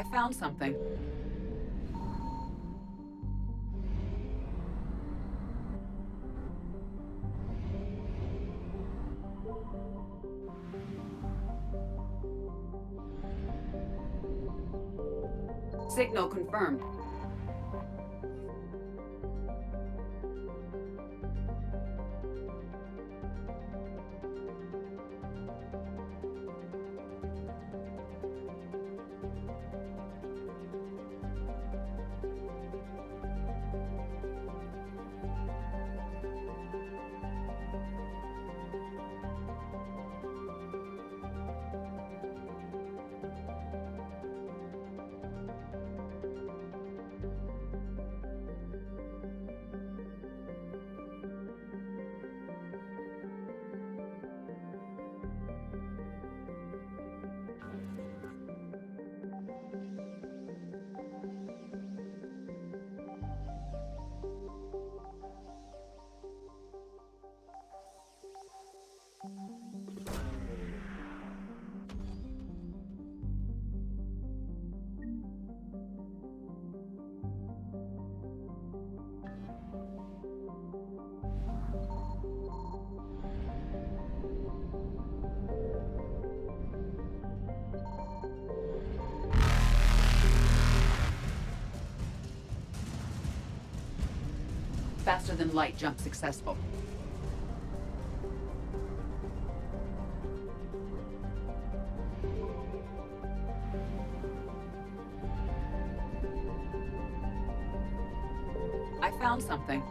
I found something. Signal confirmed. Faster than light jump successful. I found something.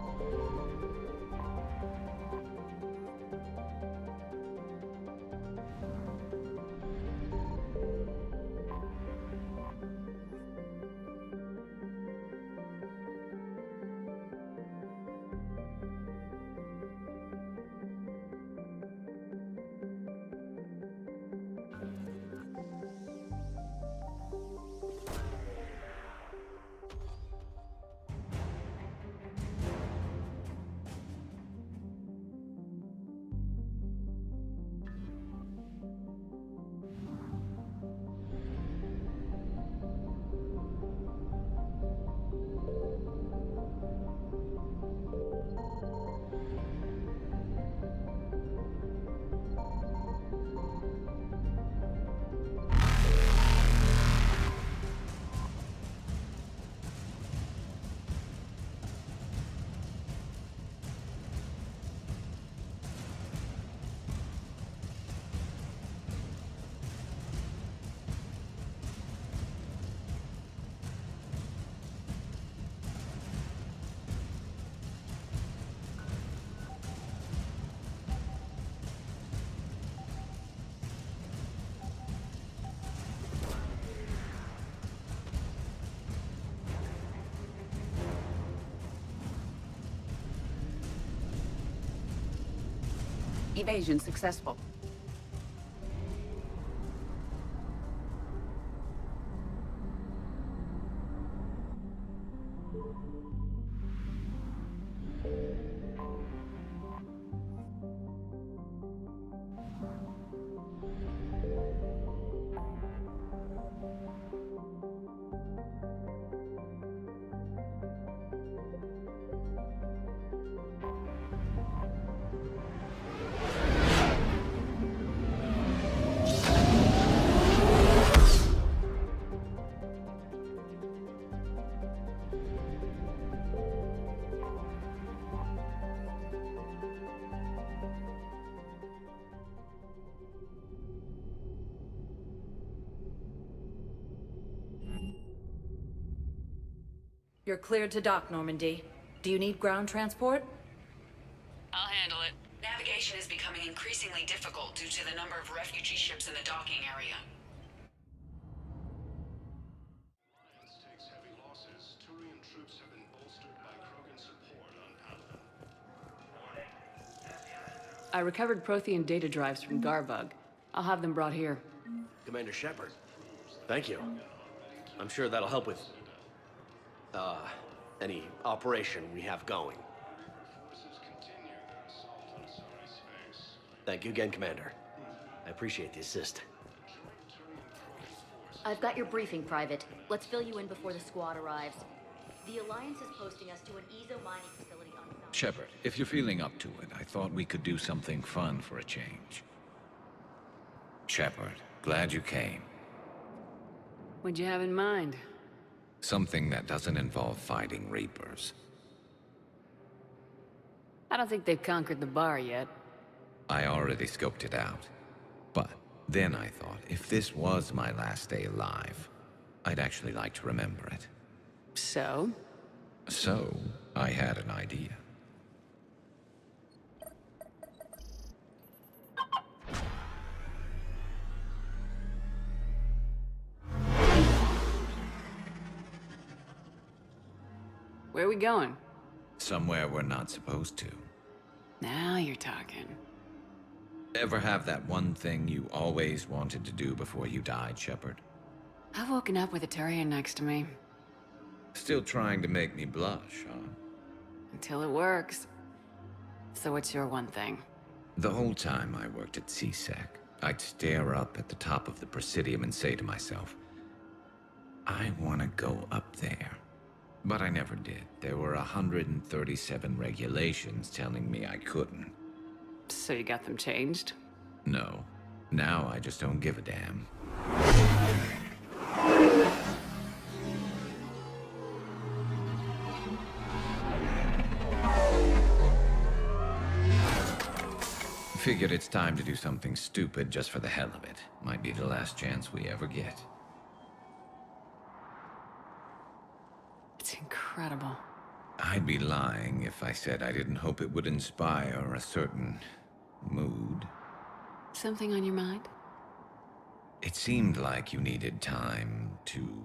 Evasion successful. You're cleared to dock, Normandy. Do you need ground transport? I'll handle it. Navigation is becoming increasingly difficult due to the number of refugee ships in the docking area. Alliance takes heavy losses. Turian troops have been bolstered by Krogan support on Paladin. I recovered Prothean data drives from Garbug. I'll have them brought here. Commander Shepard, thank you. I'm sure that'll help with, any operation we have going. Forces continue their assault on Asari space. Thank you again, Commander. I appreciate the assist. Joint Turian Krogan force I've got your briefing, Private. Let's fill you in before the squad arrives. The Alliance is posting us to an Ezo mining facility on South... Shepard, if you're feeling up to it, I thought we could do something fun for a change. Shepard, glad you came. What'd you have in mind? Something that doesn't involve fighting Reapers. I don't think they've conquered the bar yet. I already scoped it out. But then I thought, if this was my last day alive, I'd actually like to remember it. So? So, I had an idea. Where are we going? Somewhere we're not supposed to. Now you're talking. Ever have that one thing you always wanted to do before you died, Shepard? I've woken up with a Turian next to me. Still trying to make me blush, huh? Until it works. So what's your one thing? The whole time I worked at CSEC, I'd stare up at the top of the Presidium and say to myself, I want to go up there. But I never did. There were 137 regulations telling me I couldn't. So you got them changed? No. Now I just don't give a damn. Figured it's time to do something stupid just for the hell of it. Might be the last chance we ever get. It's incredible. I'd be lying if I said I didn't hope it would inspire a certain mood. Something on your mind? It seemed like you needed time to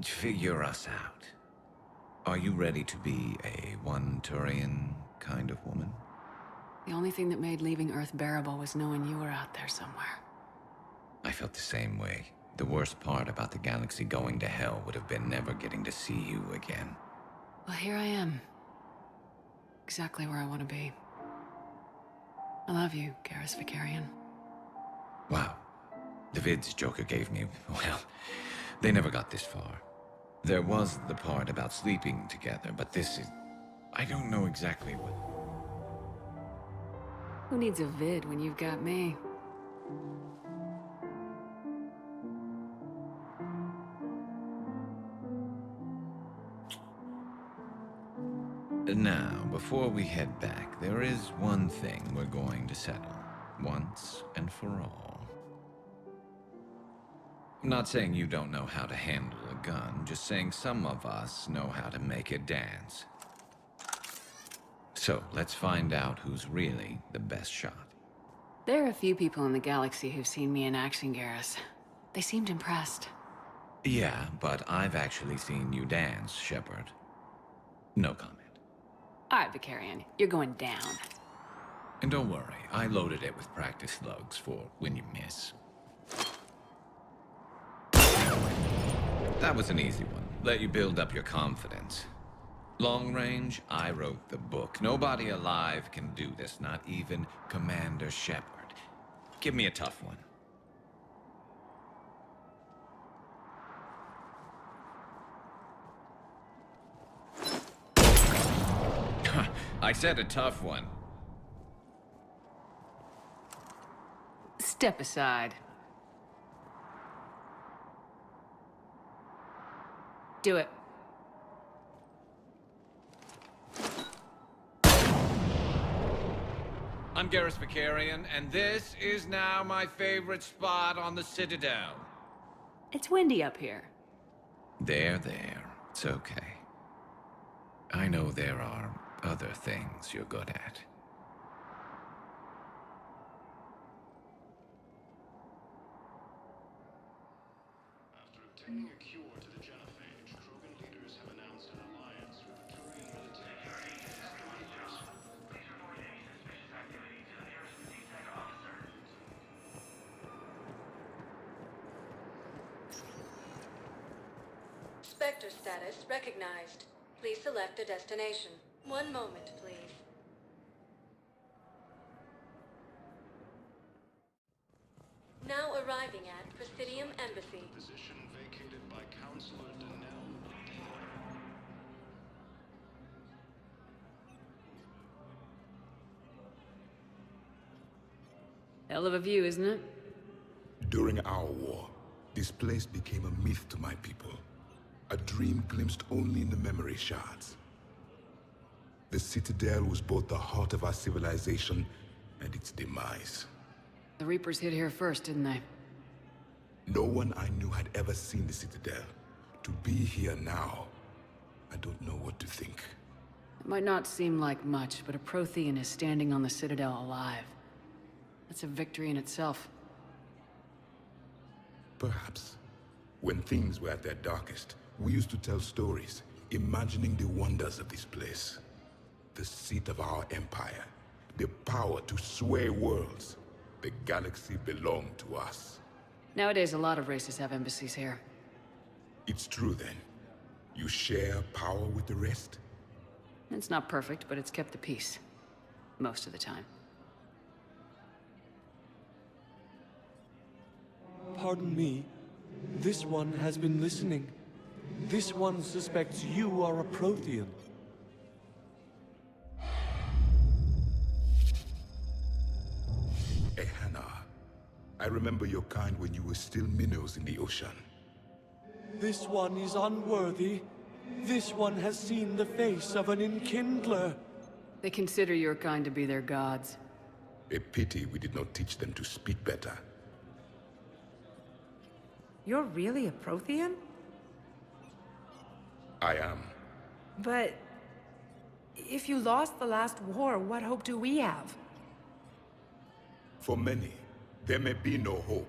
figure us out. Are you ready to be a one-Turian kind of woman? The only thing that made leaving Earth bearable was knowing you were out there somewhere. I felt the same way. The worst part about the galaxy going to hell would have been never getting to see you again. Well, here I am. Exactly where I want to be. I love you, Garrus Vicarian. Wow. The vids Joker gave me, well, they never got this far. There was the part about sleeping together, but this is... I don't know exactly what... Who needs a vid when you've got me? Now, before we head back, there is one thing we're going to settle, once and for all. I'm not saying you don't know how to handle a gun, just saying some of us know how to make it dance. So, let's find out who's really the best shot. There are a few people in the galaxy who've seen me in action, Garrus. They seemed impressed. Yeah, but I've actually seen you dance, Shepard. No comment. All right, Vicarian, you're going down. And don't worry, I loaded it with practice slugs for when you miss. That was an easy one. Let you build up your confidence. Long range, I wrote the book. Nobody alive can do this, not even Commander Shepard. Give me a tough one. I said a tough one. Step aside. Do it. I'm Garrus Vicarian, and this is now my favorite spot on the Citadel. It's windy up here. There. It's okay. I know there are other things you're good at. After obtaining a cure to the genophage, Krogan leaders have announced an alliance with the Turian military. Spectre status recognized. Please select a destination. One moment, please. Now arriving at Presidium Embassy. Position vacated by Counselor Denell. Hell of a view, isn't it? During our war, this place became a myth to my people. A dream glimpsed only in the memory shards. The Citadel was both the heart of our civilization and its demise. The Reapers hit here first, didn't they? No one I knew had ever seen the Citadel. To be here now, I don't know what to think. It might not seem like much, but a Prothean is standing on the Citadel alive. That's a victory in itself. Perhaps. When things were at their darkest, we used to tell stories, imagining the wonders of this place. The seat of our empire, the power to sway worlds. The galaxy belonged to us. Nowadays, a lot of races have embassies here. It's true then. You share power with the rest? It's not perfect, but it's kept the peace. Most of the time. Pardon me. This one has been listening. This one suspects you are a Prothean. Ehana. I remember your kind when you were still minnows in the ocean. This one is unworthy. This one has seen the face of an enkindler. They consider your kind to be their gods. A pity we did not teach them to speak better. You're really a Prothean? I am. But if you lost the last war, what hope do we have? For many, there may be no hope.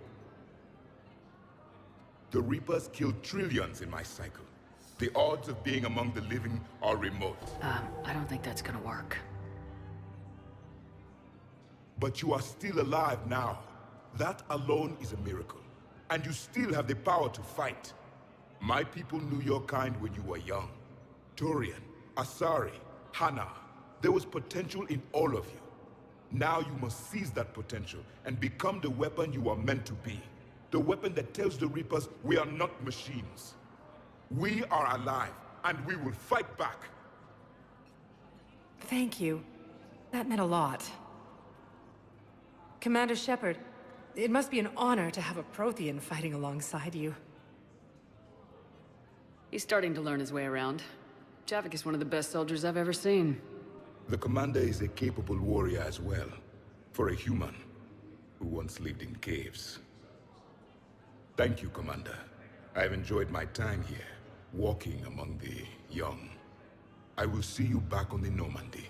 The Reapers killed trillions in my cycle. The odds of being among the living are remote. I don't think that's gonna work. But you are still alive now. That alone is a miracle. And you still have the power to fight. My people knew your kind when you were young. Turian, Asari, Hana. There was potential in all of you. Now you must seize that potential and become the weapon you are meant to be. The weapon that tells the Reapers we are not machines. We are alive, and we will fight back. Thank you. That meant a lot. Commander Shepard, it must be an honor to have a Prothean fighting alongside you. He's starting to learn his way around. Javik is one of the best soldiers I've ever seen. The commander is a capable warrior as well, for a human who once lived in caves. Thank you, Commander. I've enjoyed my time here, walking among the young. I will see you back on the Normandy.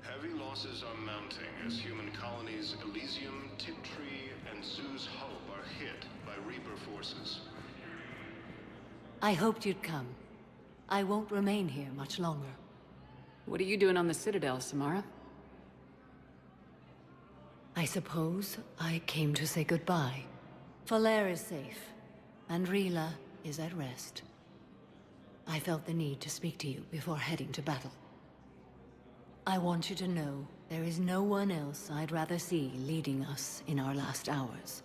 Heavy losses are mounting as human colonies Elysium, Tiptree, and Zoo's Hope are hit by Reaper forces. I hoped you'd come. I won't remain here much longer. What are you doing on the Citadel, Samara? I suppose I came to say goodbye. Falere is safe, and Rila is at rest. I felt the need to speak to you before heading to battle. I want you to know there is no one else I'd rather see leading us in our last hours.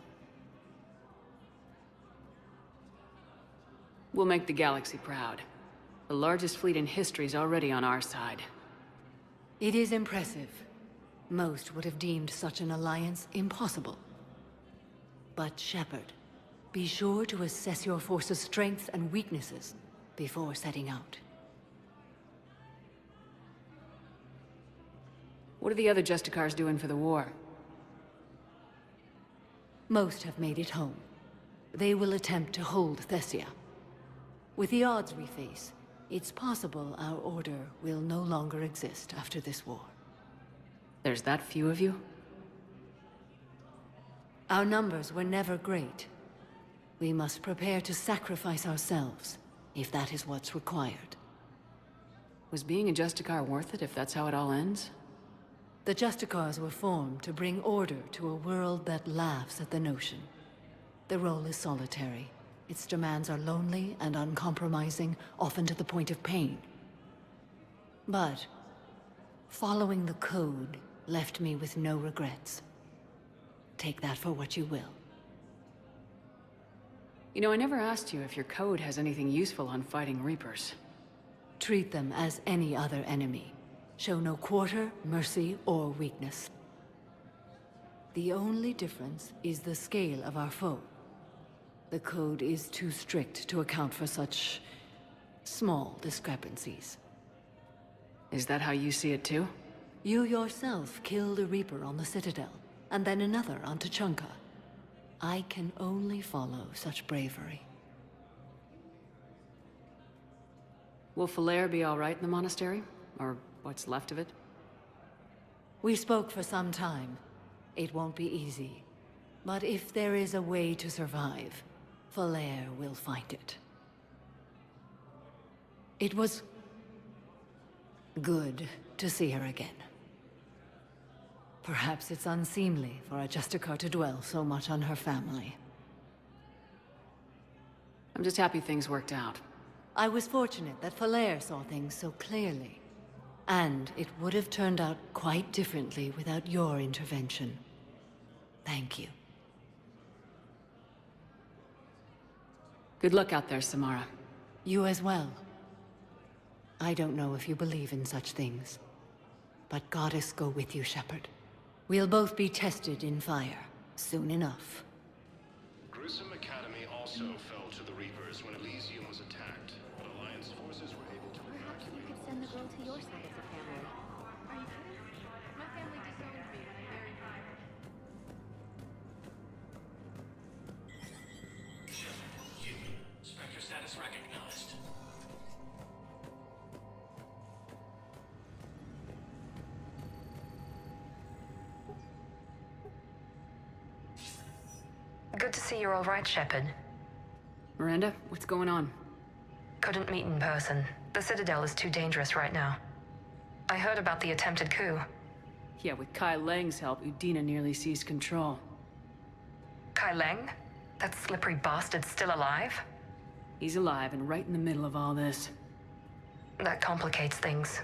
We'll make the galaxy proud. The largest fleet in history is already on our side. It is impressive. Most would have deemed such an alliance impossible. But Shepard, be sure to assess your force's strengths and weaknesses before setting out. What are the other Justicars doing for the war? Most have made it home. They will attempt to hold Thessia. With the odds we face, it's possible our order will no longer exist after this war. There's that few of you? Our numbers were never great. We must prepare to sacrifice ourselves, if that is what's required. Was being a Justicar worth it if that's how it all ends? The Justicars were formed to bring order to a world that laughs at the notion. The role is solitary. Its demands are lonely and uncompromising, often to the point of pain. But following the code left me with no regrets. take that for what you will. You know, I never asked you if your code has anything useful on fighting Reapers. Treat them as any other enemy. Show no quarter, mercy, or weakness. The only difference is the scale of our foe. The code is too strict to account for such small discrepancies. Is that how you see it too? You yourself killed a Reaper on the Citadel, and then another on Tuchanka. I can only follow such bravery. Will Falere be all right in the monastery? Or what's left of it? We spoke for some time. It won't be easy. But if there is a way to survive, Falere will find it. It was good to see her again. Perhaps it's unseemly for a Justicar to dwell so much on her family. I'm just happy things worked out. I was fortunate that Falere saw things so clearly. And it would have turned out quite differently without your intervention. Thank you. Good luck out there, Samara. You as well. I don't know if you believe in such things, but Goddess go with you, Shepard. We'll both be tested in fire, soon enough. Gruesome Academy also fell to the Reapers when Elysium was attacked, but Alliance forces were able to Perhaps you could send the girl to your side of the family. Are you kidding? My family disowned me when I married her. Spectre status recognized. Good to see you're all right, Shepard. Miranda, what's going on? Couldn't meet in person. The Citadel is too dangerous right now. I heard about the attempted coup. Yeah, with Kai Lang's help, Udina nearly seized control. Kai Leng? That slippery bastard's still alive? He's alive and right in the middle of all this. That complicates things.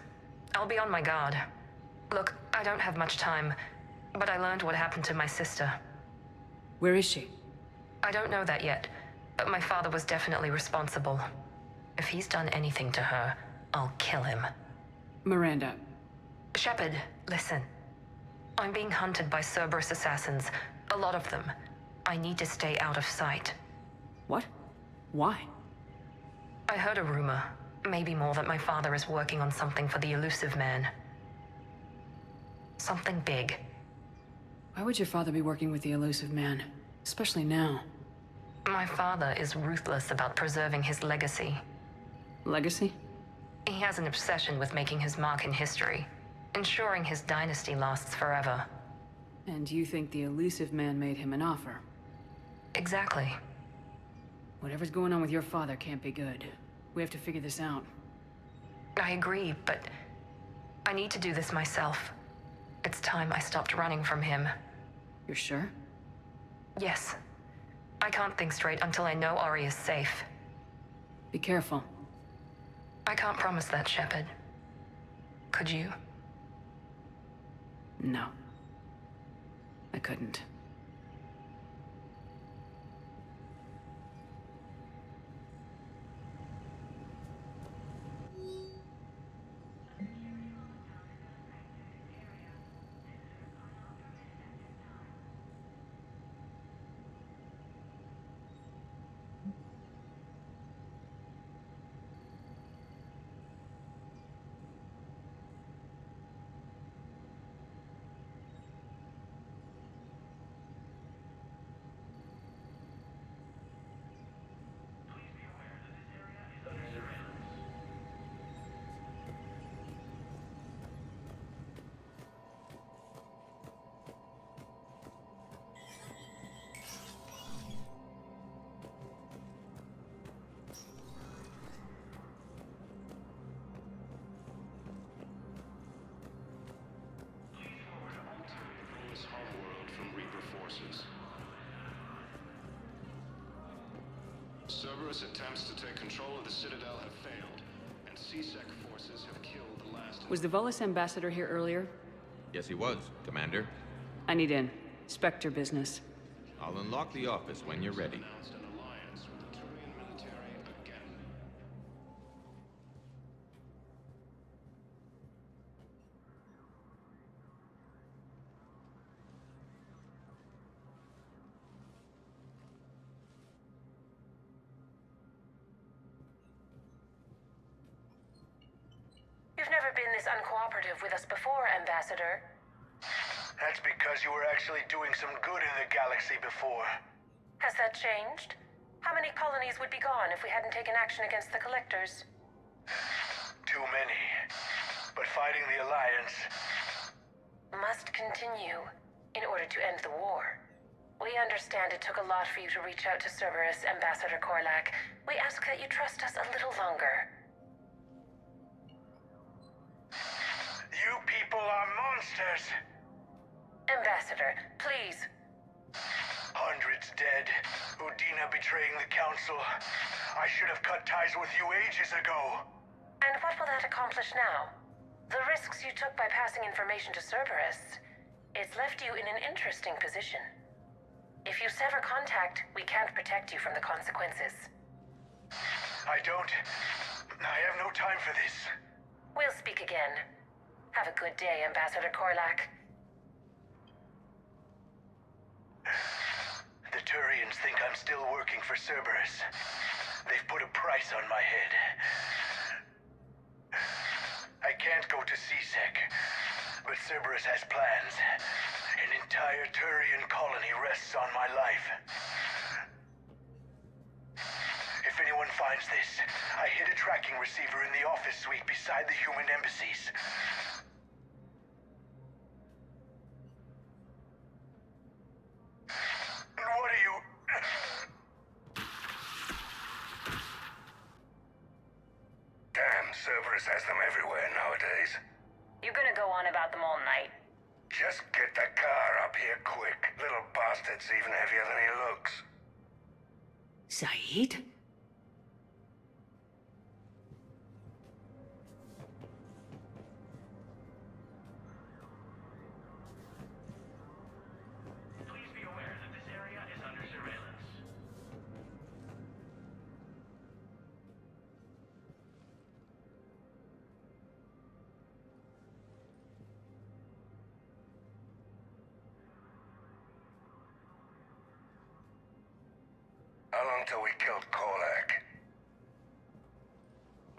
I'll be on my guard. Look, I don't have much time, but I learned what happened to my sister. Where is she? I don't know that yet, but my father was definitely responsible. If he's done anything to her, I'll kill him. Miranda. Shepard, listen. I'm being hunted by Cerberus assassins. A lot of them. I need to stay out of sight. What? Why? I heard a rumor, maybe more, that my father is working on something for the Elusive Man. Something big. Why would your father be working with the Elusive Man? Especially now. My father is ruthless about preserving his legacy. Legacy? He has an obsession with making his mark in history, ensuring his dynasty lasts forever. And you think the Elusive Man made him an offer? Exactly. Whatever's going on with your father can't be good. We have to figure this out. I agree, but I need to do this myself. It's time I stopped running from him. You're sure? Yes. I can't think straight until I know Ori is safe. Be careful. I can't promise that, Shepard. Could you? No. I couldn't. This homeworld from Reaper forces. Cerberus attempts to take control of the Citadel have failed, and CSEC forces have killed the last... Was the Volus ambassador here earlier? Yes, he was, Commander. I need in. Spectre business. I'll unlock the office when you're ready. Announced an alliance with the Turian military again. You've never been this uncooperative with us before, Ambassador. That's because you were actually doing some good in the galaxy before. Has that changed? How many colonies would be gone if we hadn't taken action against the Collectors? Too many. But fighting the Alliance... Must continue in order to end the war. We understand it took a lot for you to reach out to Cerberus, Ambassador Korlak. We ask that you trust us a little longer. You people are monsters! Ambassador, please. Hundreds dead. Udina betraying the Council. I should have cut ties with you ages ago. And what will that accomplish now? The risks you took by passing information to Cerberus. It's left you in an interesting position. If you sever contact, we can't protect you from the consequences. I have no time for this. We'll speak again. Have a good day, Ambassador Korlak. The Turians think I'm still working for Cerberus. They've put a price on my head. I can't go to CSEC, but Cerberus has plans. An entire Turian colony rests on my life. If anyone finds this, I hid a tracking receiver in the office suite beside the human embassies. What are you... Damn, Cerberus has them everywhere nowadays. You gonna go on about them all night? Just get the car up here quick. Little bastard's even heavier than he looks. Zaid? Please be aware that this area is under surveillance. How long till we killed Korlak?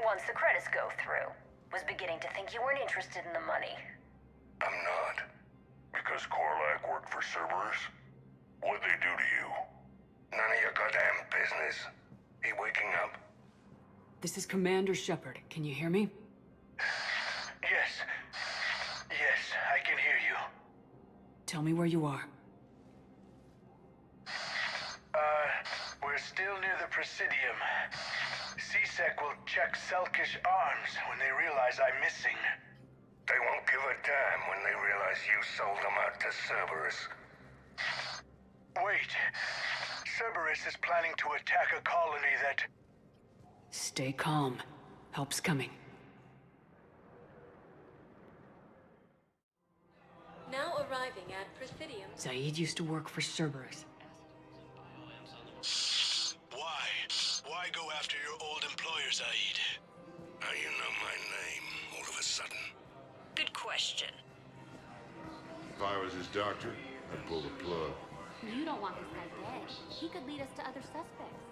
Once the credits go through. Was beginning to think you weren't interested in the money. I'm not. Because Korlak worked for Cerberus? What'd they do to you? None of your goddamn business. He waking up? This is Commander Shepard. Can you hear me? Yes. Yes, I can hear you. Tell me where you are. We're still near the Presidium. CSEC will check Selkish arms when they realize I'm missing. They won't give a damn when they realize you sold them out to Cerberus. Wait. Cerberus is planning to attack a colony that... Stay calm. Help's coming. Now arriving at Presidium. Zaid used to work for Cerberus. Why? Why go after your old employer, Zaid? How you know my name all of a sudden? Good question. If I was his doctor, I'd pull the plug. You don't want this guy dead. He could lead us to other suspects.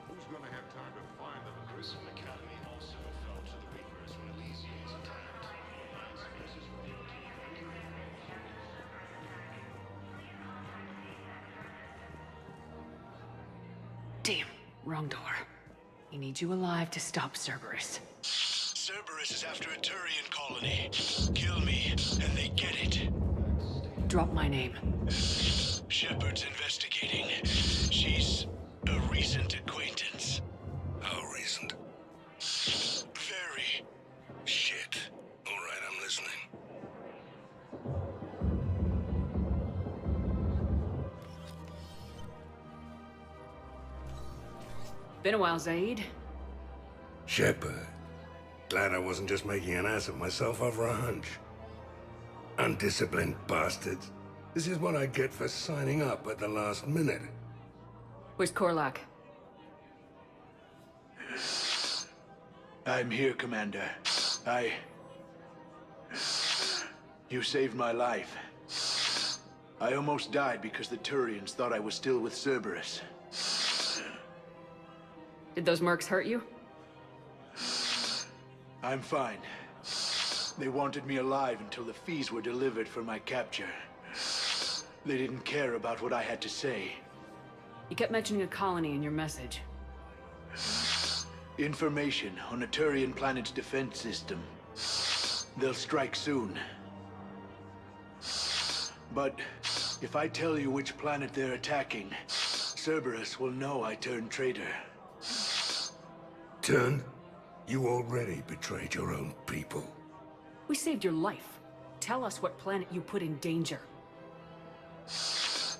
Who's gonna have time to find them? Prison Academy also fell to the Reapers when Elysians attacked. Alliance forces were able to effectively Damn, wrong door. He needs you alive to stop Cerberus. Cerberus is after a Turian colony. Kill me, and they get it. Drop my name. Shepard's investigating. She's a recent acquaintance. How recent? Very. Shit. All right, I'm listening. Been a while, Zaid. Shepard. Glad I wasn't just making an ass of myself over a hunch. Undisciplined bastards. This is what I get for signing up at the last minute. Where's Korlak? I'm here, Commander. You saved my life. I almost died because the Turians thought I was still with Cerberus. Did those mercs hurt you? I'm fine. They wanted me alive until the fees were delivered for my capture. They didn't care about what I had to say. You kept mentioning a colony in your message. Information on a Turian planet's defense system. They'll strike soon. But if I tell you which planet they're attacking, Cerberus will know I turned traitor. Turned? You already betrayed your own people. We saved your life. Tell us what planet you put in danger.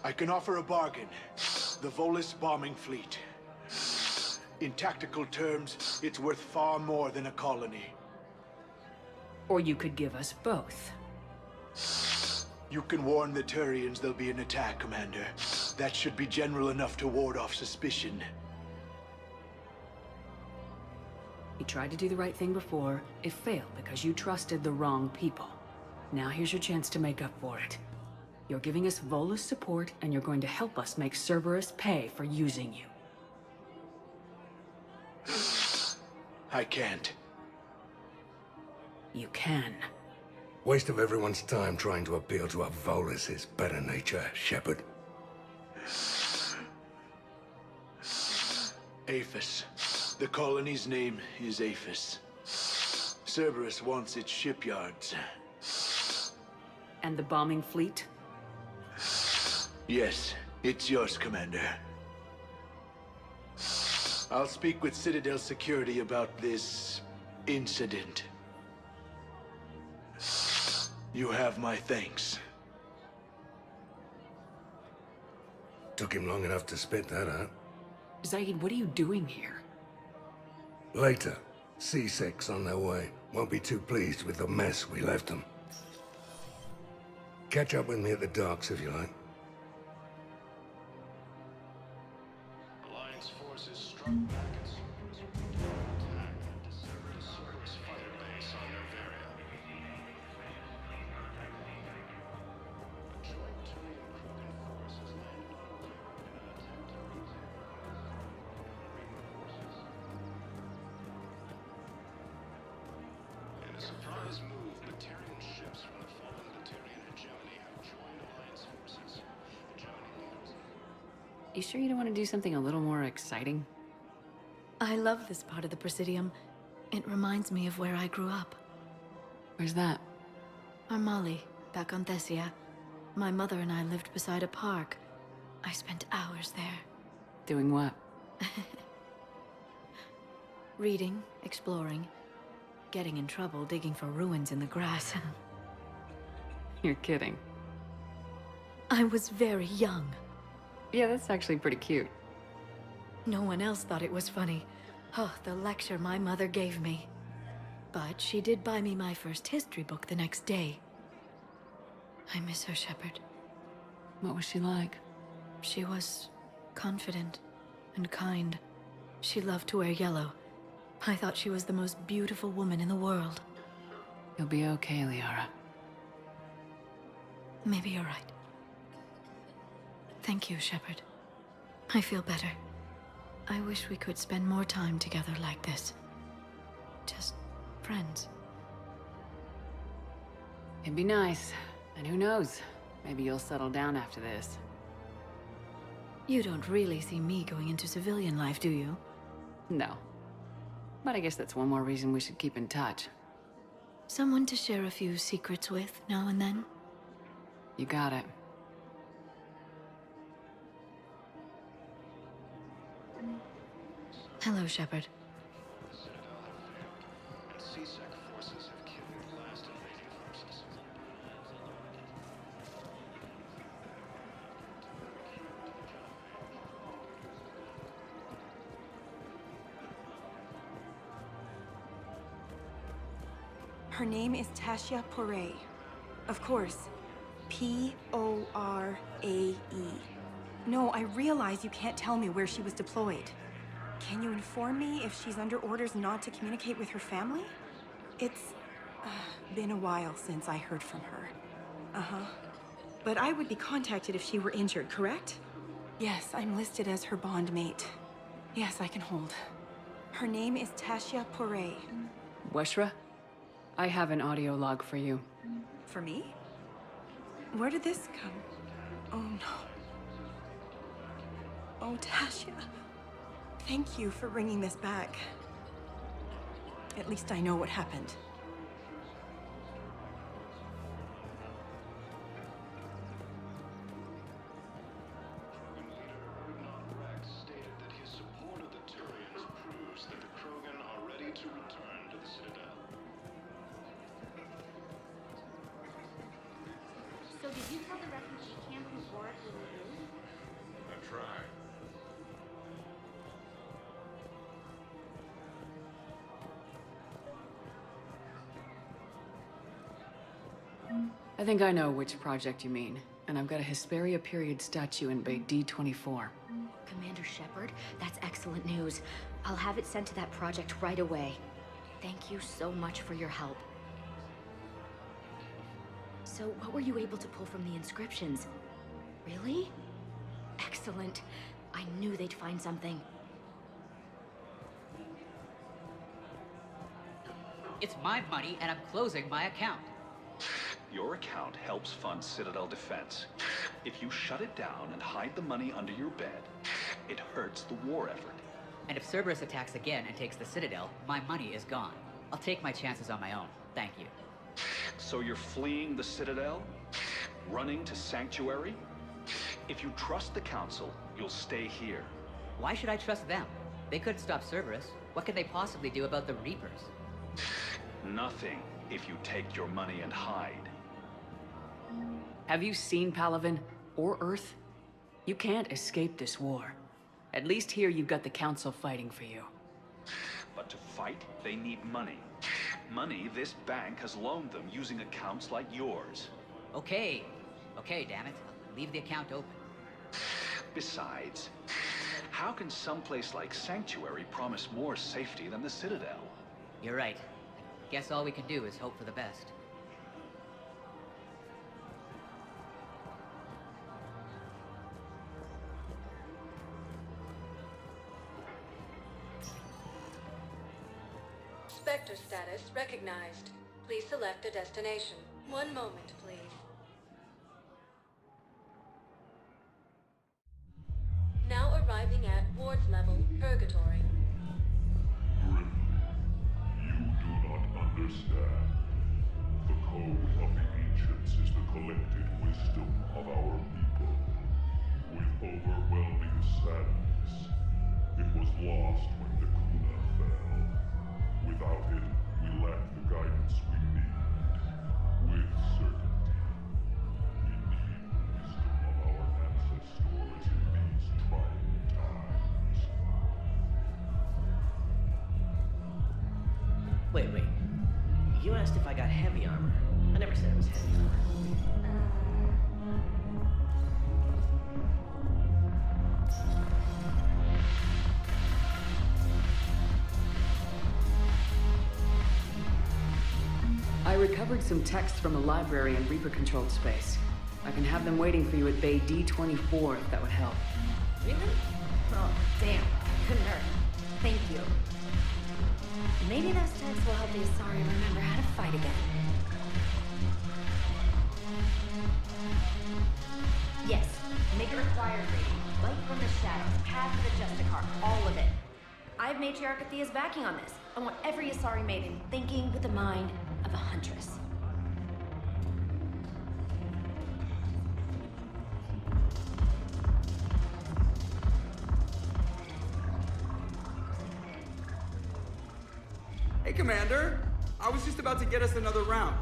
I can offer a bargain. The Volus bombing fleet. In tactical terms, it's worth far more than a colony. Or you could give us both. You can warn the Turians there'll be an attack, Commander. That should be general enough to ward off suspicion. You tried to do the right thing before. It failed because you trusted the wrong people. Now here's your chance to make up for it. You're giving us Volus support, and you're going to help us make Cerberus pay for using you. I can't. You can. Waste of everyone's time trying to appeal to a Volus' better nature, Shepard. Aphis. The colony's name is Aphis. Cerberus wants its shipyards. And the bombing fleet? Yes, it's yours, Commander. I'll speak with Citadel Security about this incident. You have my thanks. Took him long enough to spit that out. Zaid, what are you doing here? Later. C6's on their way. Won't be too pleased with the mess we left them. Catch up with me at the docks if you like. Alliance forces struck back at Cerberus with an attack that disabled the Cerberus fighter base on Novaria. A joint Turian Krogan force has landed on the planet in an attempt to retake in a surprise move, Batarian ships from the fallen Batarian hegemony have joined Alliance forces. Hegemony leaders. You sure you don't want to do something a little more exciting? I love this part of the Presidium. It reminds me of where I grew up. Where's that? Armali, back on Thessia. My mother and I lived beside a park. I spent hours there. Doing what? Reading, exploring, getting in trouble digging for ruins in the grass. You're kidding. I was very young. Yeah, that's actually pretty cute. No one else thought it was funny. Oh, the lecture my mother gave me. But she did buy me my first history book the next day. I miss her, Shepard. What was she like? She was confident and kind. She loved to wear yellow. I thought she was the most beautiful woman in the world. You'll be okay, Liara. Maybe you're right. Thank you, Shepard. I feel better. I wish we could spend more time together like this. Just friends. It'd be nice. And who knows? Maybe you'll settle down after this. You don't really see me going into civilian life, do you? No. But I guess that's one more reason we should keep in touch. Someone to share a few secrets with now and then? You got it. Hello, Shepard. The Citadel have failed, and C-Sec forces have killed the last invading forces. Her name is Tasha Poré. Of course. P-O-R-A-E. No, I realize you can't tell me where she was deployed. Can you inform me if she's under orders not to communicate with her family? It's been a while since I heard from her. Uh-huh. But I would be contacted if she were injured, correct? Yes, I'm listed as her bondmate. Yes, I can hold. Her name is Tasha Poray. Weshra, I have an audio log for you. For me? Where did this come? Oh, no. Oh, Tasha. Thank you for bringing this back. At least I know what happened. Stated that his support of the Turians proves that the Krogan are ready to return to the Citadel. So did you tell the refugee camp who Boris really is? I tried. I think I know which project you mean, and I've got a Hesperia period statue in Bay D24. Commander Shepard, that's excellent news. I'll have it sent to that project right away. Thank you so much for your help. So, what were you able to pull from the inscriptions? Really? Excellent. I knew they'd find something. It's my money, and I'm closing my account. Your account helps fund Citadel defense. If you shut it down and hide the money under your bed, it hurts the war effort. And if Cerberus attacks again and takes the Citadel, my money is gone. I'll take my chances on my own. Thank you. So you're fleeing the Citadel? Running to Sanctuary? If you trust the Council, you'll stay here. Why should I trust them? They couldn't stop Cerberus. What could they possibly do about the Reapers? Nothing, if you take your money and hide. Have you seen Palaven or Earth? You can't escape this war. At least here you've got the Council fighting for you. But to fight, they need money. Money this bank has loaned them using accounts like yours. Okay, damn it. Leave the account open. Besides, how can someplace like Sanctuary promise more safety than the Citadel? You're right. Guess all we can do is hope for the best. Spectre status recognized. Please select a destination. One moment, please. Now arriving at Ward's level, Purgatory. You do not understand. The code of the ancients is the collected wisdom of our people. With overwhelming sadness, it was lost when the Kuna fell. Without it, we lack the guidance we need. With certainty, we need the wisdom of our ancestors in these trying times. Wait. You asked if I got heavy armor. I never said it was heavy armor. I recovered some text from a library in Reaper-controlled space. I can have them waiting for you at Bay D24 if that would help. Really? Oh, damn. Couldn't hurt. Thank you. Maybe those texts will help the Asari remember how to fight again. Yes. Make it required reading. Light from the shadows, path to the Justicar, all of it. I have Matriarch Athea's backing on this. I want every Asari maiden thinking with the mind of a huntress. Hey, Commander! I was just about to get us another round.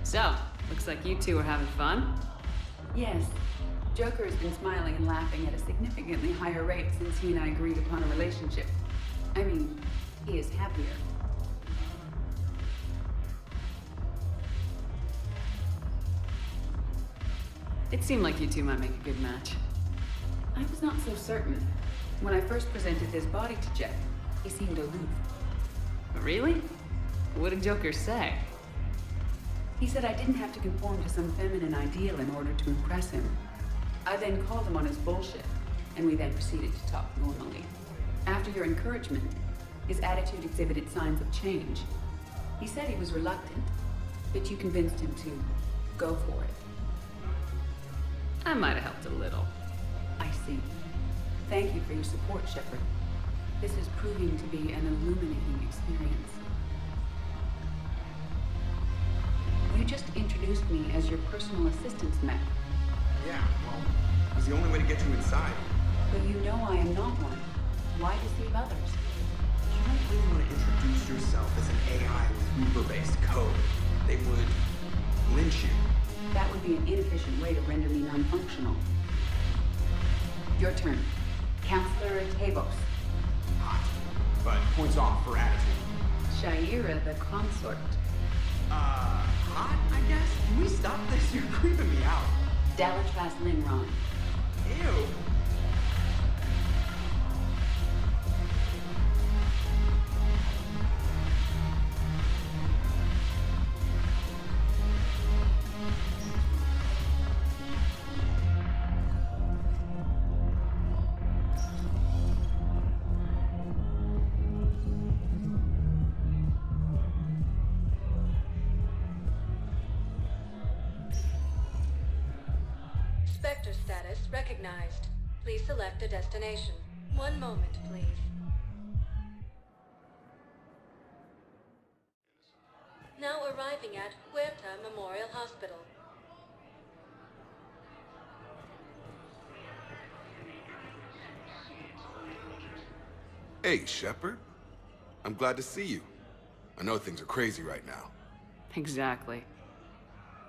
So, looks like you two are having fun? Yes. Joker has been smiling and laughing at a significantly higher rate since he and I agreed upon a relationship. I mean, he is happier. It seemed like you two might make a good match. I was not so certain. When I first presented his body to Geth, he seemed aloof. Really? What did Joker say? He said I didn't have to conform to some feminine ideal in order to impress him. I then called him on his bullshit, and we then proceeded to talk normally. After your encouragement, his attitude exhibited signs of change. He said he was reluctant, but you convinced him to go for it. I might have helped a little. I see. Thank you for your support, Shepard. This is proving to be an illuminating experience. You just introduced me as your personal assistance mech. Yeah, well, it was the only way to get you inside. But you know I am not one. Why deceive others? You don't really want to introduce yourself as an AI with Uber-based code. They would lynch you. That would be an inefficient way to render me non-functional. Your turn. Counselor Tavos. Hot. But points off for attitude. Shaira the consort. Hot, I guess? Can we stop this? You're creeping me out. Dalatras Linron. Ew. Spectre status recognized. Please select a destination. One moment, please. Now arriving at Huerta Memorial Hospital. Hey, Shepard. I'm glad to see you. I know things are crazy right now. Exactly.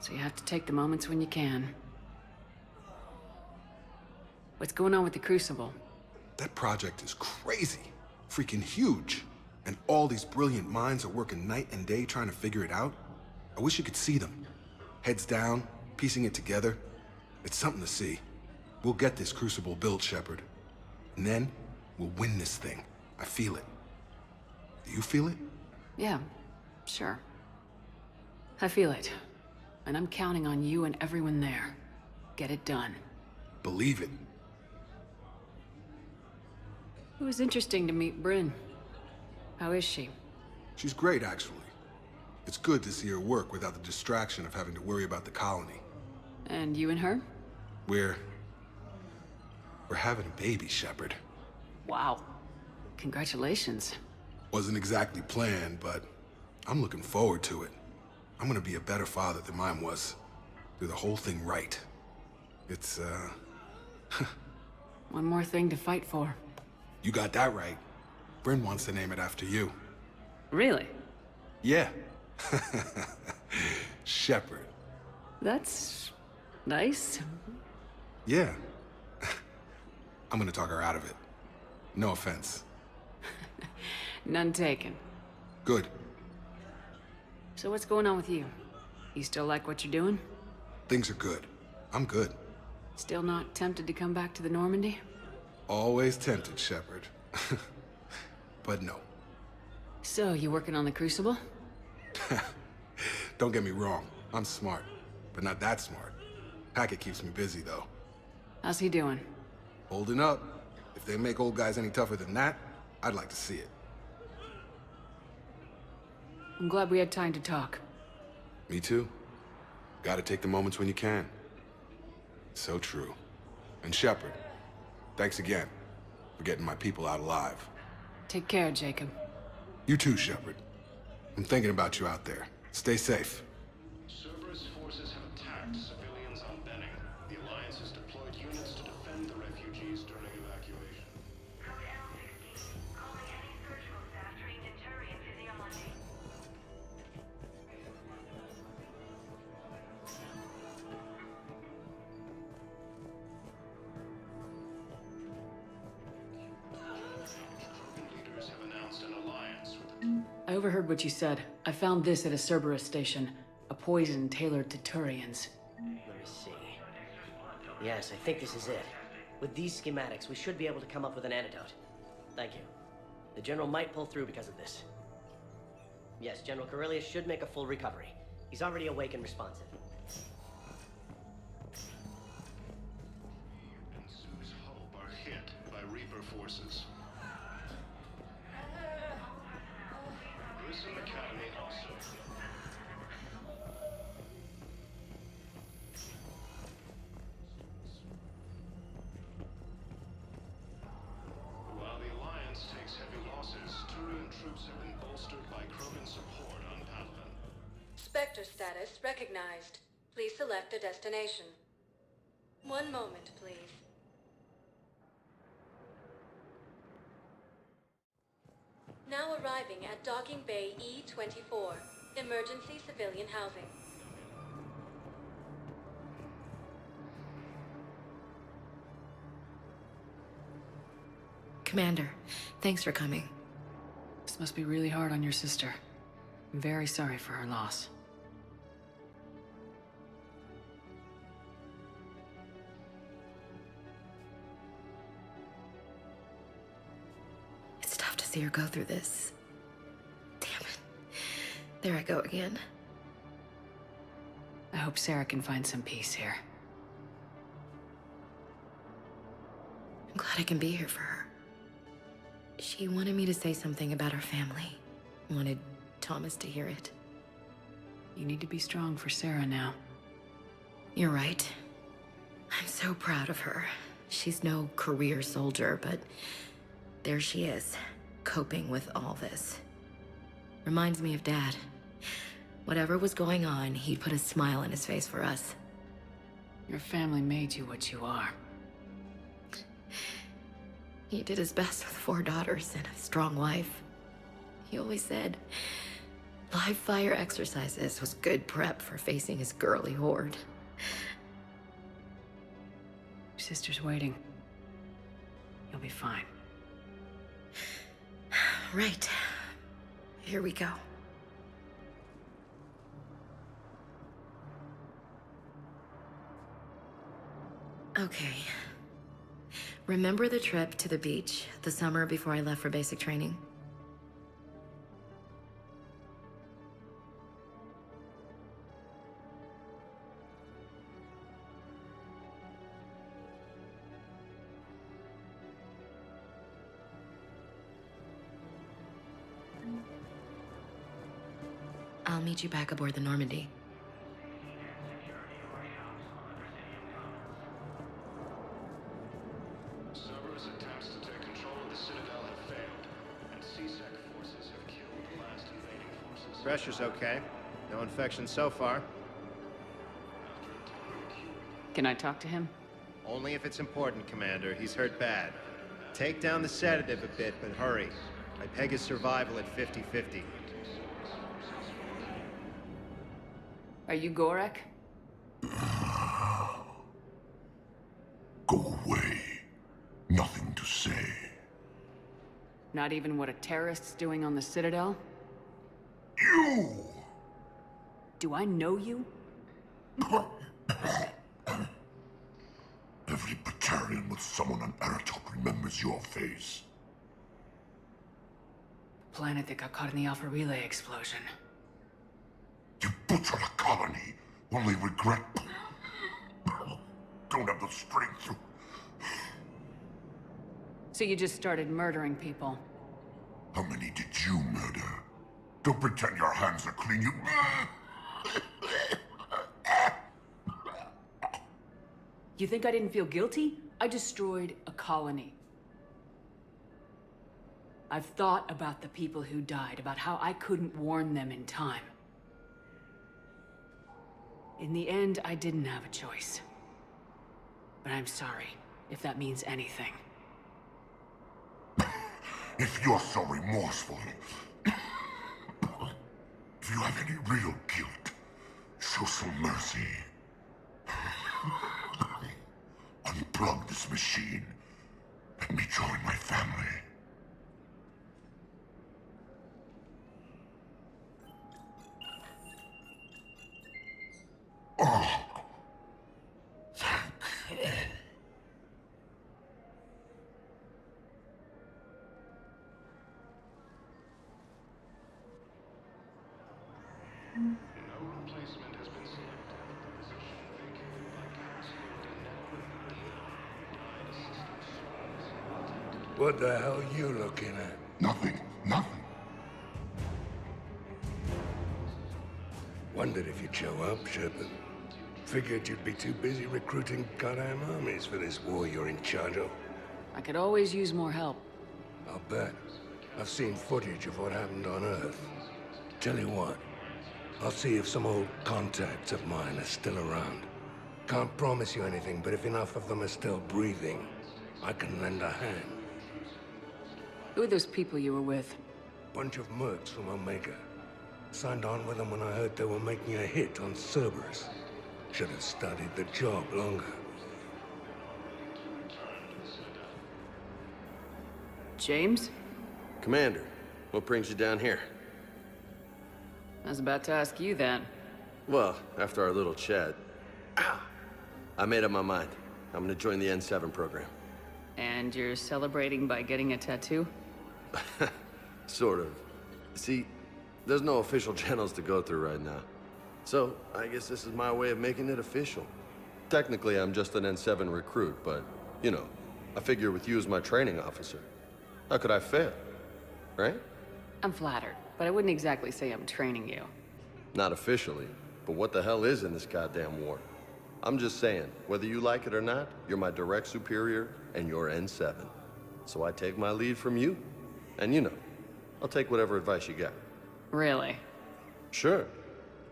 So you have to take the moments when you can. What's going on with the Crucible? That project is crazy. Freaking huge. And all these brilliant minds are working night and day trying to figure it out. I wish you could see them. Heads down, piecing it together. It's something to see. We'll get this Crucible built, Shepard. And then, we'll win this thing. I feel it. Do you feel it? Yeah, sure. I feel it. And I'm counting on you and everyone there. Get it done. Believe it. It was interesting to meet Bryn. How is she? She's great, actually. It's good to see her work without the distraction of having to worry about the colony. And you and her? We're having a baby, Shepard. Wow. Congratulations. Wasn't exactly planned, but I'm looking forward to it. I'm gonna be a better father than mine was. Do the whole thing right. It's, One more thing to fight for. You got that right. Bryn wants to name it after you. Really? Yeah. Shepard. That's nice. Yeah. I'm gonna talk her out of it. No offense. None taken. Good. So what's going on with you? You still like what you're doing? Things are good. I'm good. Still not tempted to come back to the Normandy? Always tempted, Shepard. But no. So, you working on the Crucible? Don't get me wrong. I'm smart. But not that smart. Hackett keeps me busy, though. How's he doing? Holding up. If they make old guys any tougher than that, I'd like to see it. I'm glad we had time to talk. Me too. Gotta take the moments when you can. So true. And Shepard, thanks again for getting my people out alive. Take care, Jacob. You too, Shepard. I'm thinking about you out there. Stay safe. Cerberus forces have attacked civilians on Benning. The Alliance has deployed units to defend the refugees during evacuation. Leaders have announced an alliance with I overheard what you said. I found this at a Cerberus station. A poison tailored to Turians. Let me see. Yes, I think this is it. With these schematics, we should be able to come up with an antidote. Thank you. The General might pull through because of this. Yes, General Corellius should make a full recovery. He's already awake and responsive. And Sue's Hope are hit by Reaper forces. Grissom Academy also. While the Alliance takes heavy losses, Turian troops have been bolstered by Krogan support on Valhallan. Spectre status recognized. Please select a destination. One moment, please. Now arriving at Docking Bay E-24, emergency civilian housing. Commander, thanks for coming. This must be really hard on your sister. I'm very sorry for her loss. It's tough to see her go through this. Damn it. There I go again. I hope Sarah can find some peace here. I'm glad I can be here for her. She wanted me to say something about her family. Wanted Thomas to hear it. You need to be strong for Sarah now. You're right. I'm so proud of her. She's no career soldier, but there she is, coping with all this. Reminds me of Dad. Whatever was going on, he'd put a smile on his face for us. Your family made you what you are. He did his best with 4 daughters and a strong wife. He always said live fire exercises was good prep for facing his girly horde. Your sister's waiting. You'll be fine. Right. Here we go. Okay. Remember the trip to the beach the summer before I left for basic training? I'll meet you back aboard the Normandy. Cerberus attempts to take control of the Citadel have failed, and CSEC forces have killed the last invading forces. Pressure's okay. No infection so far. Can I talk to him? Only if it's important, Commander. He's hurt bad. Take down the sedative a bit, but hurry. I peg his survival at 50-50. Are you Gorek? Go away. Nothing to say. Not even what a terrorist's doing on the Citadel? You! Do I know you? Every battalion with someone on Aratok remembers your face. Planet that got caught in the Alpha Relay explosion. You butchered a colony, only regret. Don't have the strength to... So you just started murdering people? How many did you murder? Don't pretend your hands are clean, you... You think I didn't feel guilty? I destroyed a colony. I've thought about the people who died, about how I couldn't warn them in time. In the end, I didn't have a choice. But I'm sorry, if that means anything. If you're so remorseful, if you have any real guilt, show some mercy. Unplug this machine. Let me join my family. Oh. Thank No replacement has been selected. The position vacated by Counselor Died Assistant Service. What the hell are you looking at? Nothing. Nothing. Wondered if you'd show up, Shepard. Figured you'd be too busy recruiting goddamn armies for this war you're in charge of. I could always use more help. I'll bet. I've seen footage of what happened on Earth. Tell you what, I'll see if some old contacts of mine are still around. Can't promise you anything, but if enough of them are still breathing, I can lend a hand. Who are those people you were with? Bunch of mercs from Omega. Signed on with them when I heard they were making a hit on Cerberus. Should have studied the job longer. James? Commander, what brings you down here? I was about to ask you that. Well, after our little chat, I made up my mind. I'm gonna join the N7 program. And you're celebrating by getting a tattoo? Sort of. See, there's no official channels to go through right now. So, I guess this is my way of making it official. Technically, I'm just an N7 recruit, but, you know, I figure with you as my training officer, how could I fail? Right? I'm flattered, but I wouldn't exactly say I'm training you. Not officially, but what the hell is in this goddamn war? I'm just saying, whether you like it or not, you're my direct superior, and you're N7. So I take my lead from you, and you know, I'll take whatever advice you got. Really? Sure.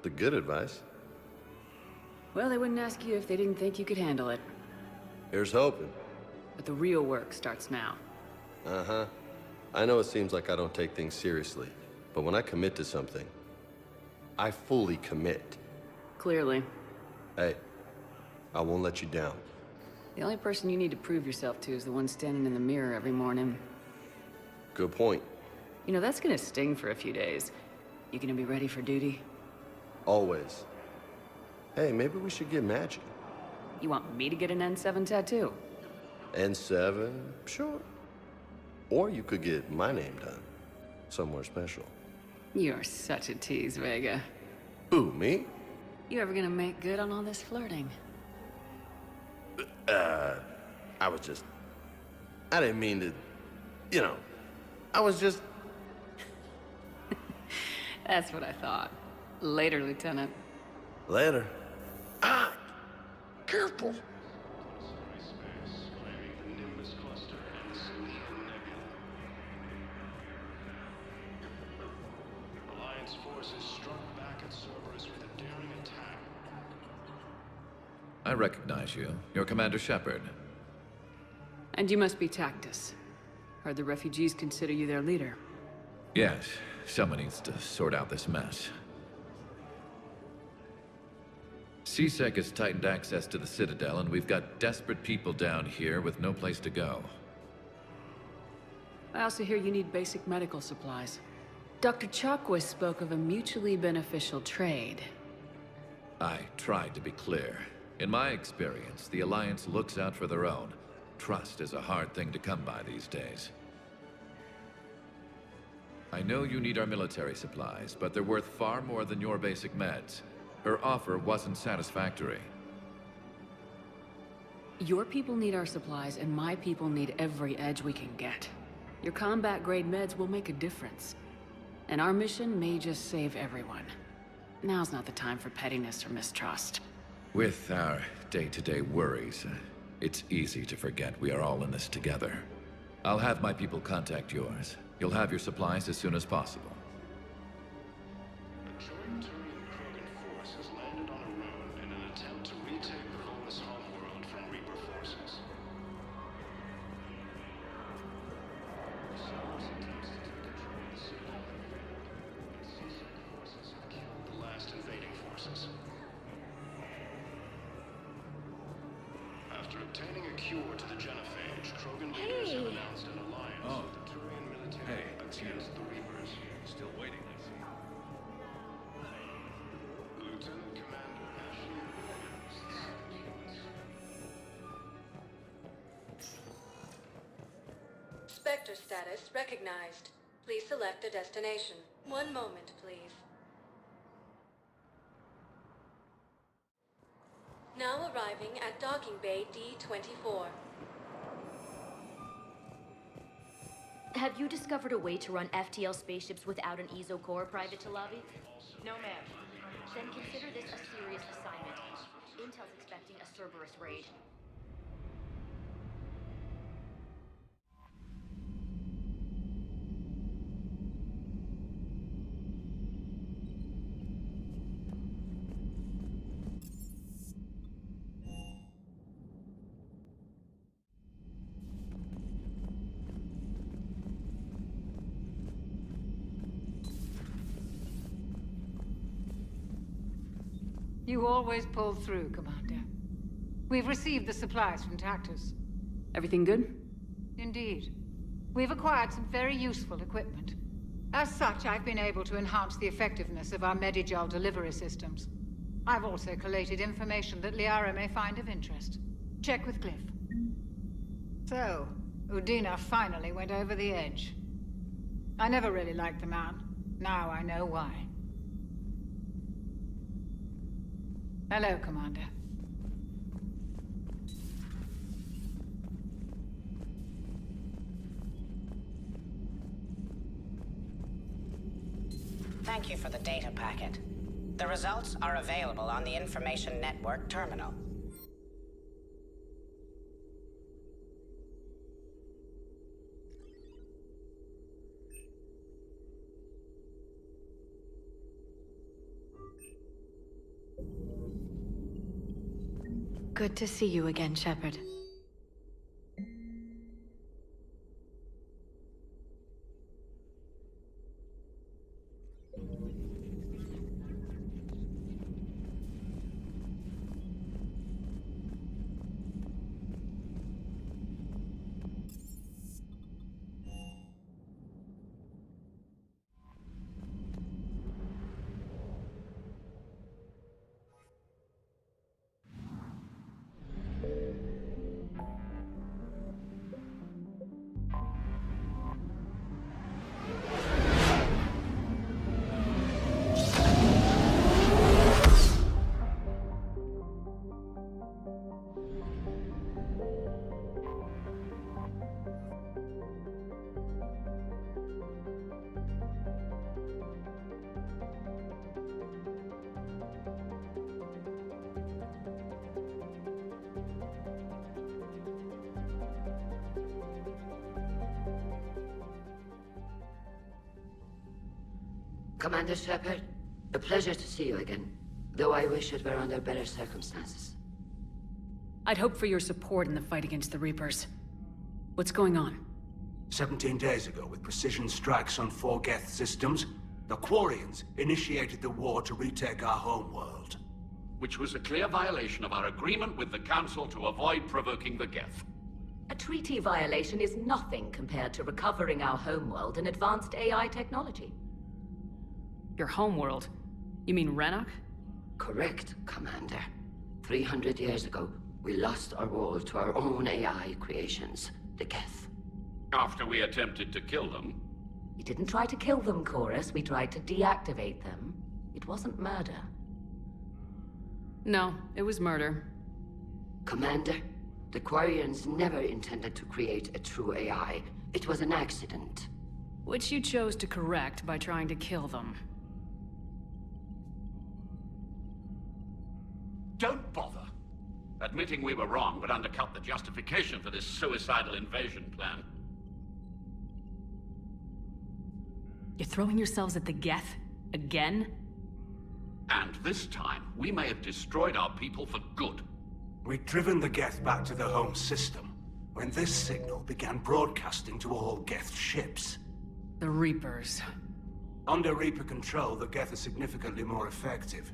The good advice. Well, they wouldn't ask you if they didn't think you could handle it. Here's hoping. But the real work starts now. Uh-huh. I know it seems like I don't take things seriously, but when I commit to something, I fully commit. Clearly. Hey, I won't let you down. The only person you need to prove yourself to is the one standing in the mirror every morning. Good point. You know, that's gonna sting for a few days. You gonna be ready for duty? Always. Hey, maybe we should get matching. You want me to get an N7 tattoo? N7? Sure. Or you could get my name done. Somewhere special. You're such a tease, Vega. Who, me? You ever gonna make good on all this flirting? I didn't mean to, you know, I was just... That's what I thought. Later, Lieutenant. Later. Careful! Alliance forces struck back at Cerberus with a daring attack. I recognize you. You're Commander Shepard. And you must be Tactus. Heard the refugees consider you their leader. Yes, someone needs to sort out this mess. CSEC has tightened access to the Citadel, and we've got desperate people down here with no place to go. I also hear you need basic medical supplies. Dr. Chakwas spoke of a mutually beneficial trade. I tried to be clear. In my experience, the Alliance looks out for their own. Trust is a hard thing to come by these days. I know you need our military supplies, but they're worth far more than your basic meds. Her offer wasn't satisfactory. Your people need our supplies, and my people need every edge we can get. Your combat-grade meds will make a difference. And our mission may just save everyone. Now's not the time for pettiness or mistrust. With our day-to-day worries, it's easy to forget we are all in this together. I'll have my people contact yours. You'll have your supplies as soon as possible. A joint Turian-Krogan force has landed on a road in an attempt to retake the Volus homeworld from Reaper forces. Cerberus attempts to control the Citadel, but CSEC forces have killed the last invading forces. After obtaining a cure to the genophage, Krogan leaders have announced an alliance with the Turian military against the Reapers. Still waiting, I see. Lieutenant Commander Ashley Spectre status recognized. Please select a destination. One moment, please. Now arriving at docking bay D-24. Have you discovered a way to run FTL spaceships without an ESO core, Private Talavi? No, ma'am. Then consider this a serious assignment. Intel's expecting a Cerberus raid. You always pull through, Commander. We've received the supplies from Tactus. Everything good? Indeed. We've acquired some very useful equipment. As such, I've been able to enhance the effectiveness of our Medigel delivery systems. I've also collated information that Liara may find of interest. Check with Cliff. So, Udina finally went over the edge. I never really liked the man. Now I know why. Hello, Commander. Thank you for the data packet. The results are available on the Information Network terminal. Good to see you again, Shepard. Commander Shepard, a pleasure to see you again, though I wish it were under better circumstances. I'd hoped for your support in the fight against the Reapers. What's going on? 17 days ago, with precision strikes on 4 Geth systems, the Quarians initiated the war to retake our homeworld. Which was a clear violation of our agreement with the Council to avoid provoking the Geth. A treaty violation is nothing compared to recovering our homeworld and advanced AI technology. Your homeworld? You mean Renok? Correct, Commander. 300 years ago, we lost our world to our own AI creations, the Geth. After we attempted to kill them. We didn't try to kill them, Chorus. We tried to deactivate them. It wasn't murder. No, it was murder. Commander, the Quarians never intended to create a true AI. It was an accident. Which you chose to correct by trying to kill them. Don't bother. Admitting we were wrong would undercut the justification for this suicidal invasion plan. You're throwing yourselves at the Geth? Again? And this time, we may have destroyed our people for good. We'd driven the Geth back to the home system, when this signal began broadcasting to all Geth ships. The Reapers. Under Reaper control, the Geth are significantly more effective.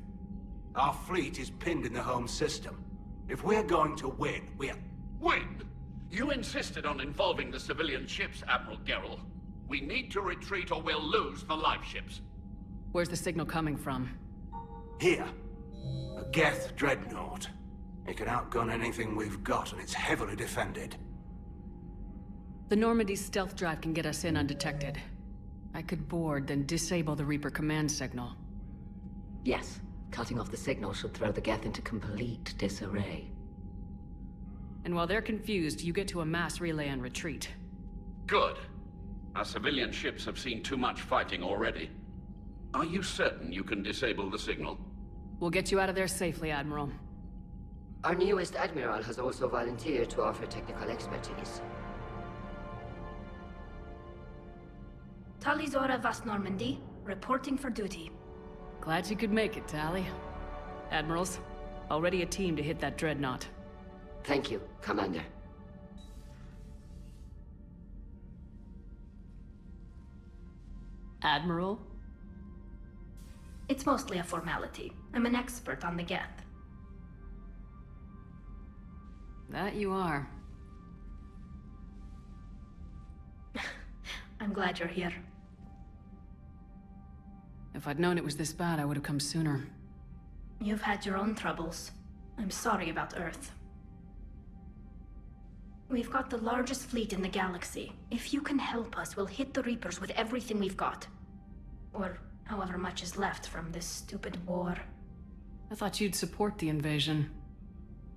Our fleet is pinned in the home system. If we're going to win, we're... Win? You insisted on involving the civilian ships, Admiral Gerrel. We need to retreat or we'll lose the live ships. Where's the signal coming from? Here. A Geth Dreadnought. It can outgun anything we've got, and it's heavily defended. The Normandy stealth drive can get us in undetected. I could board, then disable the Reaper command signal. Yes. Cutting off the signal should throw the Geth into complete disarray. And while they're confused, you get to a mass relay and retreat. Good. Our civilian ships have seen too much fighting already. Are you certain you can disable the signal? We'll get you out of there safely, Admiral. Our newest Admiral has also volunteered to offer technical expertise. Talizora Vas Normandy, reporting for duty. Glad you could make it, Tali. Admirals, already a team to hit that Dreadnought. Thank you, Commander. Admiral? It's mostly a formality. I'm an expert on the Geth. That you are. I'm glad you're here. If I'd known it was this bad, I would have come sooner. You've had your own troubles. I'm sorry about Earth. We've got the largest fleet in the galaxy. If you can help us, we'll hit the Reapers with everything we've got. Or however much is left from this stupid war. I thought you'd support the invasion.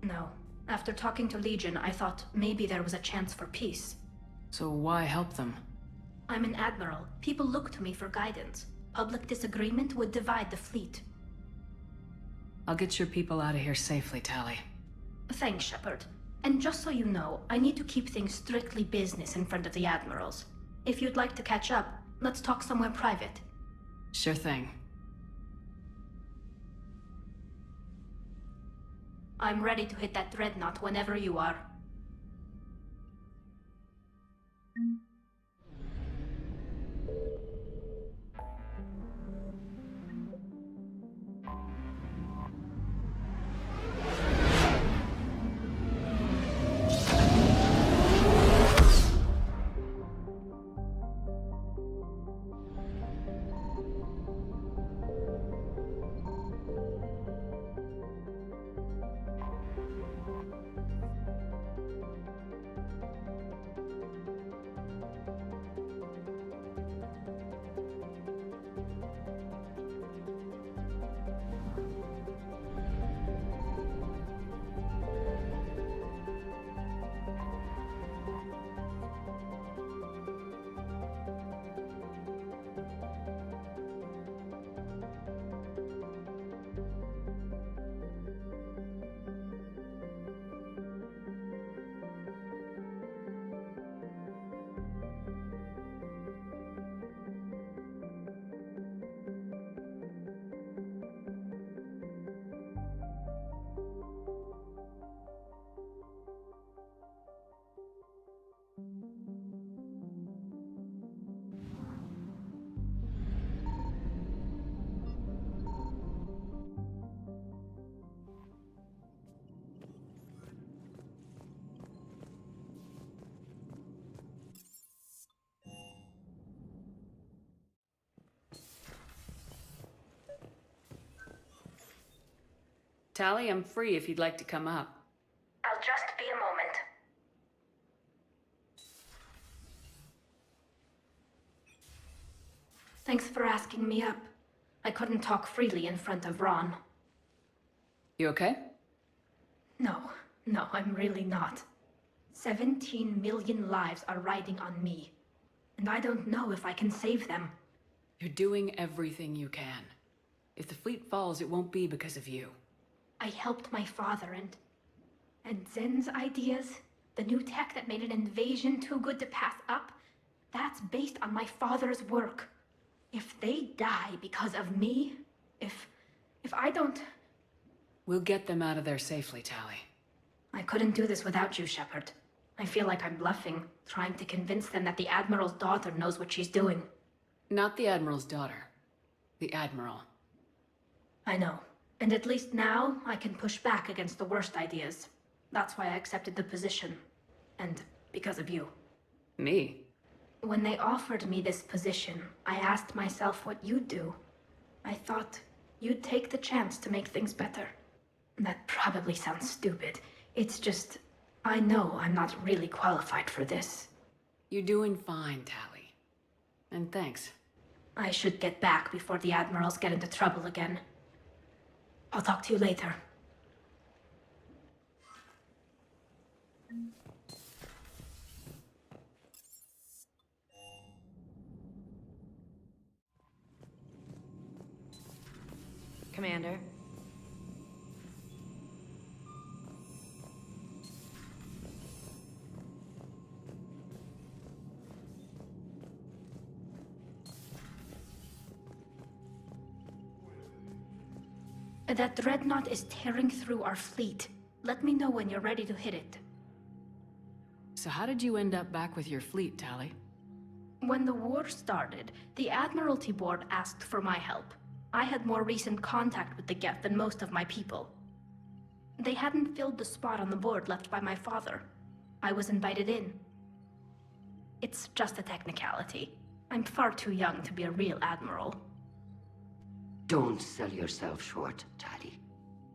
No. After talking to Legion, I thought maybe there was a chance for peace. So why help them? I'm an admiral. People look to me for guidance. Public disagreement would divide the fleet. I'll get your people out of here safely, Tali. Thanks, Shepard. And just so you know, I need to keep things strictly business in front of the admirals. If you'd like to catch up, let's talk somewhere private. Sure thing. I'm ready to hit that Dreadnought whenever you are. Tali, I'm free if you'd like to come up. I'll just be a moment. Thanks for asking me up. I couldn't talk freely in front of Ron. You okay? No, I'm really not. 17 million lives are riding on me. And I don't know if I can save them. You're doing everything you can. If the fleet falls, it won't be because of you. I helped my father and Zen's ideas, the new tech that made an invasion too good to pass up, that's based on my father's work. If they die because of me, if I don't... We'll get them out of there safely, Tali. I couldn't do this without you, Shepard. I feel like I'm bluffing, trying to convince them that the Admiral's daughter knows what she's doing. Not the Admiral's daughter. The Admiral. I know. And at least now, I can push back against the worst ideas. That's why I accepted the position. And because of you. Me? When they offered me this position, I asked myself what you'd do. I thought you'd take the chance to make things better. That probably sounds stupid. It's just, I know I'm not really qualified for this. You're doing fine, Tali. And thanks. I should get back before the Admirals get into trouble again. I'll talk to you later. Commander. That dreadnought is tearing through our fleet. Let me know when you're ready to hit it. So how did you end up back with your fleet, Tali? When the war started, the Admiralty Board asked for my help. I had more recent contact with the Geth than most of my people. They hadn't filled the spot on the board left by my father. I was invited in. It's just a technicality. I'm far too young to be a real admiral. Don't sell yourself short, Tali.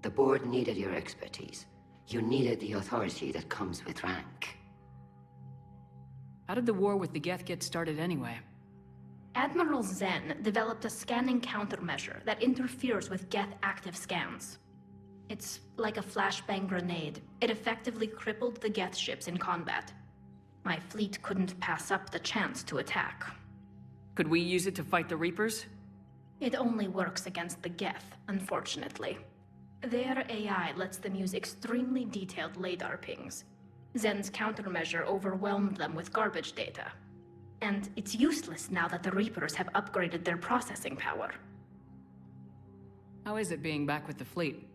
The board needed your expertise. You needed the authority that comes with rank. How did the war with the Geth get started anyway? Admiral Zen developed a scanning countermeasure that interferes with Geth active scans. It's like a flashbang grenade. It effectively crippled the Geth ships in combat. My fleet couldn't pass up the chance to attack. Could we use it to fight the Reapers? It only works against the Geth, unfortunately. Their AI lets them use extremely detailed LADAR pings. Zen's countermeasure overwhelmed them with garbage data. And it's useless now that the Reapers have upgraded their processing power. How is it being back with the fleet?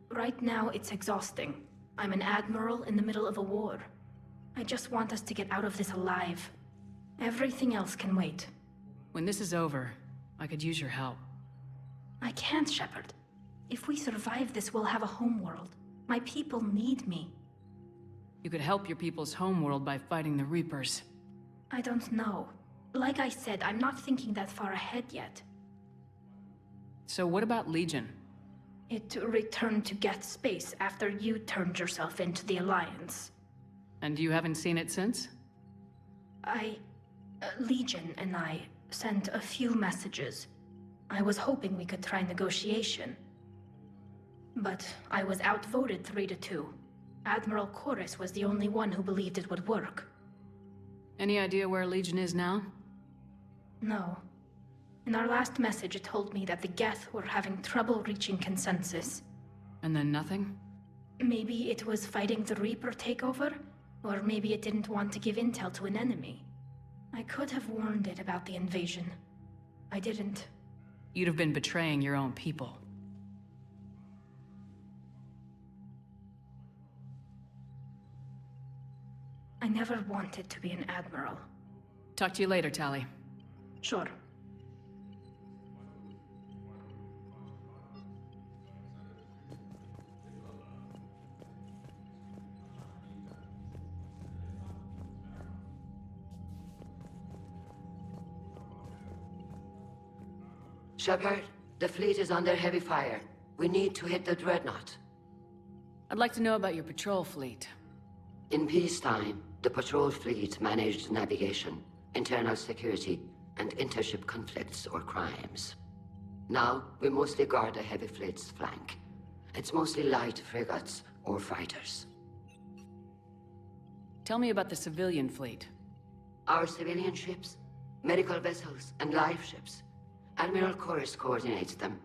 Right now, it's exhausting. I'm an admiral in the middle of a war. I just want us to get out of this alive. Everything else can wait. When this is over, I could use your help. I can't, Shepard. If we survive this, we'll have a homeworld. My people need me. You could help your people's homeworld by fighting the Reapers. I don't know. Like I said, I'm not thinking that far ahead yet. So what about Legion? It returned to Geth space after you turned yourself into the Alliance. And you haven't seen it since? Legion and I sent a few messages. I was hoping we could try negotiation. But I was outvoted 3-2. Admiral Chorus was the only one who believed it would work. Any idea where Legion is now? No. In our last message, it told me that the Geth were having trouble reaching consensus. And then nothing? Maybe it was fighting the Reaper takeover, or maybe it didn't want to give intel to an enemy. I could have warned it about the invasion. I didn't. You'd have been betraying your own people. I never wanted to be an admiral. Talk to you later, Tali. Sure. Shepard, the fleet is under heavy fire. We need to hit the Dreadnought. I'd like to know about your patrol fleet. In peacetime, the patrol fleet managed navigation, internal security, and intership conflicts or crimes. Now, we mostly guard the heavy fleet's flank. It's mostly light frigates or fighters. Tell me about the civilian fleet. Our civilian ships, medical vessels, and life ships. Admiral Chorus coordinates them,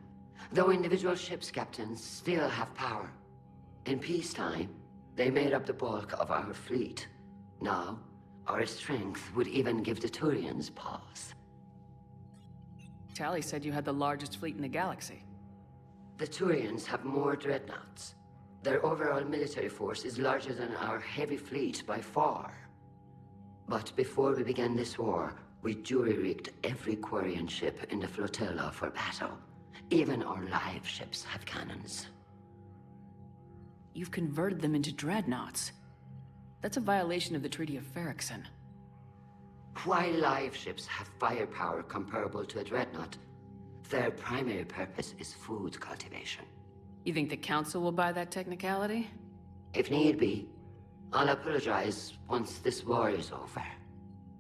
though individual ships' captains still have power. In peacetime, they made up the bulk of our fleet. Now, our strength would even give the Turians pause. Tali said you had the largest fleet in the galaxy. The Turians have more dreadnoughts. Their overall military force is larger than our heavy fleet by far. But before we began this war, we jury-rigged every Quarian ship in the flotilla for battle. Even our live ships have cannons. You've converted them into dreadnoughts. That's a violation of the Treaty of Ferrixon. While live ships have firepower comparable to a dreadnought, their primary purpose is food cultivation. You think the Council will buy that technicality? If need be. I'll apologize once this war is over.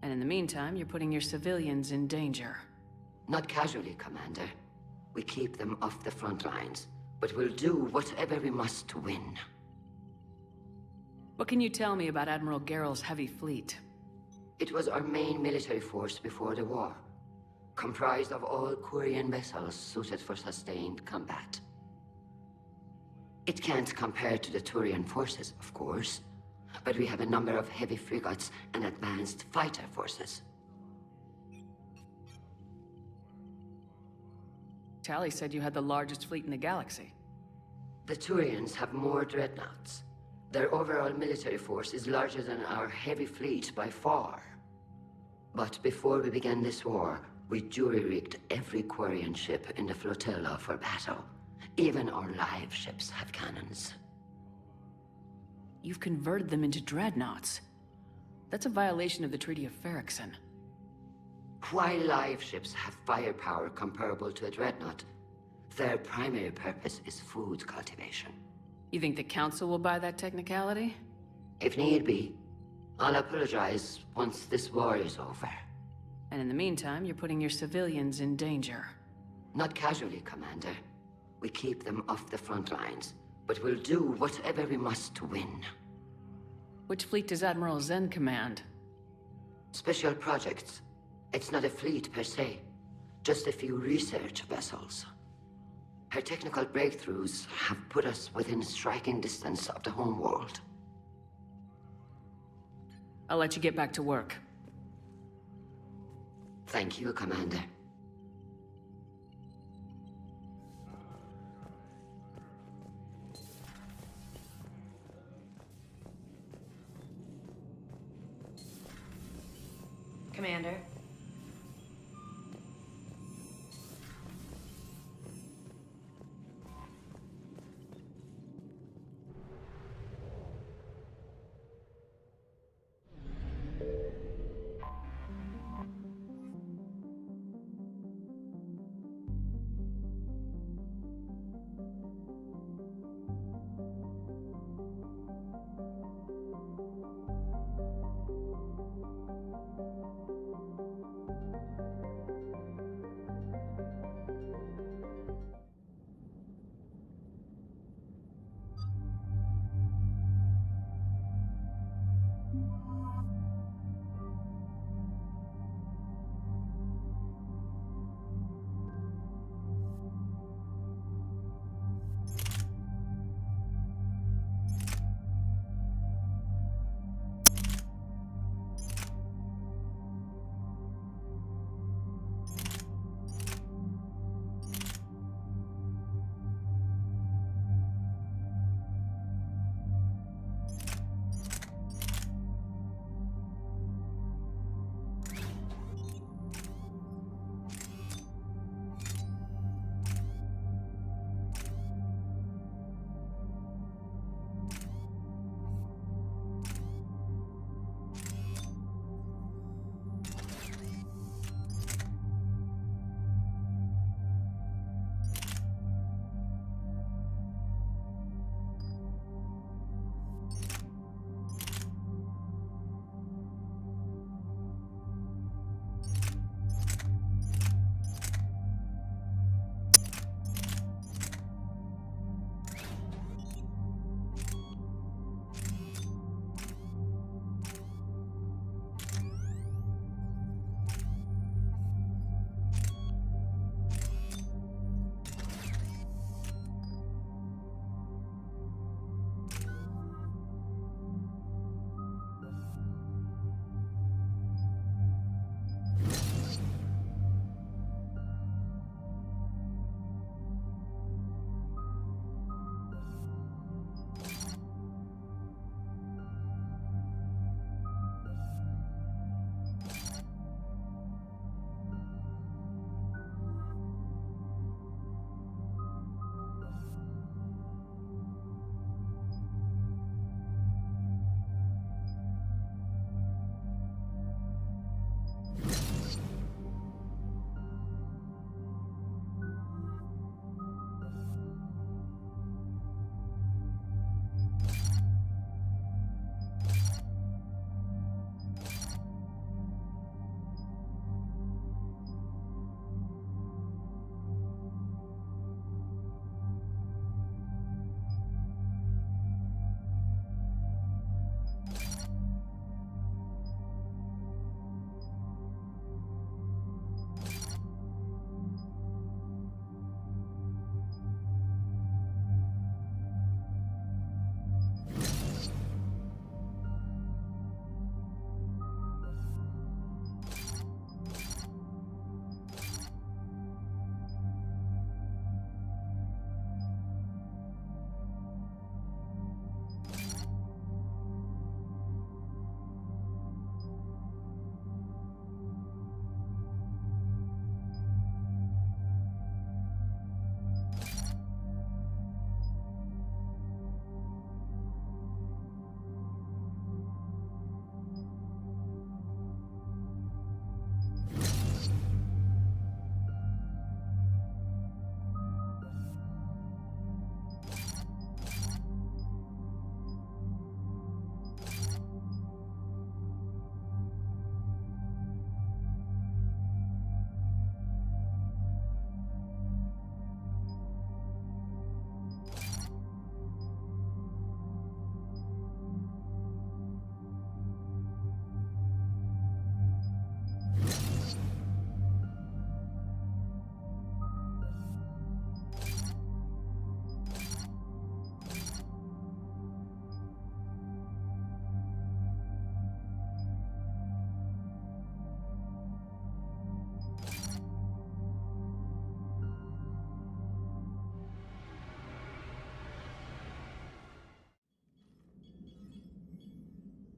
And in the meantime, you're putting your civilians in danger. Not casually, Commander. We keep them off the front lines, but we'll do whatever we must to win. What can you tell me about Admiral Geral's heavy fleet? It was our main military force before the war, comprised of all Quarian vessels suited for sustained combat. It can't compare to the Turian forces, of course, but we have a number of heavy frigates and advanced fighter forces. Tally said you had the largest fleet in the galaxy. The Turians have more dreadnoughts. Their overall military force is larger than our heavy fleet by far. But before we began this war, we jury-rigged every Quarian ship in the flotilla for battle. Even our live ships have cannons. You've converted them into dreadnoughts. That's a violation of the Treaty of Ferrixon. While live ships have firepower comparable to a dreadnought, their primary purpose is food cultivation. You think the Council will buy that technicality? If need be, I'll apologize once this war is over. And in the meantime, you're putting your civilians in danger. Not casually, Commander. We keep them off the front lines, but we'll do whatever we must to win. Which fleet does Admiral Zen command? Special projects. It's not a fleet per se, just a few research vessels. Her technical breakthroughs have put us within striking distance of the homeworld. I'll let you get back to work. Thank you, Commander. Commander.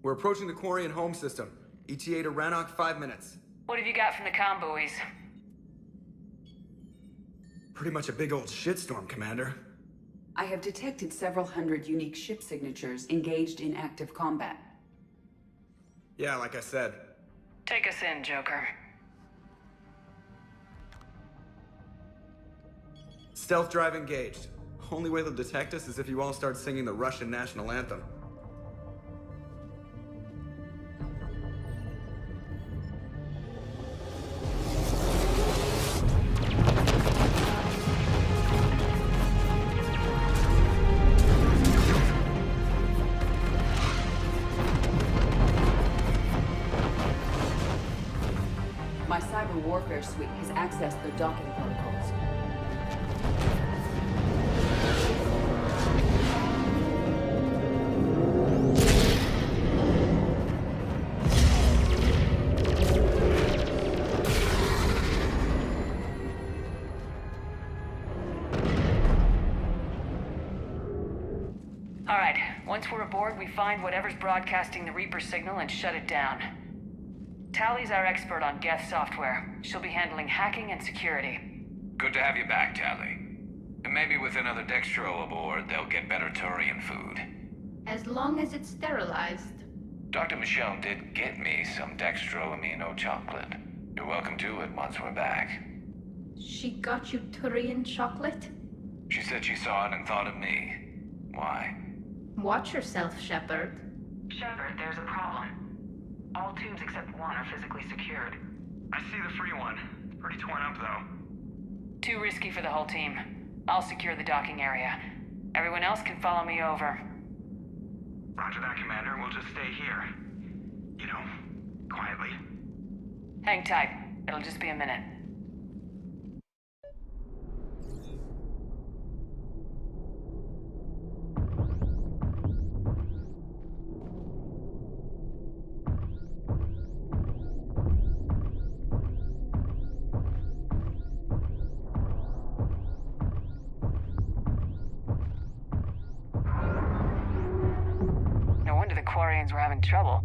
We're approaching the Quarian home system. ETA to Rannoch, 5 minutes. What have you got from the comm buoys? Pretty much a big old shitstorm, Commander. I have detected several hundred unique ship signatures engaged in active combat. Yeah, like I said. Take us in, Joker. Stealth drive engaged. Only way they'll detect us is if you all start singing the Russian national anthem. My cyber warfare suite has accessed their docking protocols. Alright, once we're aboard, we find whatever's broadcasting the Reaper signal and shut it down. Tally's our expert on Geth software. She'll be handling hacking and security. Good to have you back, Tally. And maybe with another Dextro aboard, they'll get better Turian food. As long as it's sterilized. Dr. Michelle did get me some Dextro Amino chocolate. You're welcome to it once we're back. She got you Turian chocolate? She said she saw it and thought of me. Why? Watch yourself, Shepard. Shepard, there's a problem. All tubes except one are physically secured. I see the free one. It's pretty torn up, though. Too risky for the whole team. I'll secure the docking area. Everyone else can follow me over. Roger that, Commander. We'll just stay here. You know, quietly. Hang tight. It'll just be a minute. Quarians were having trouble.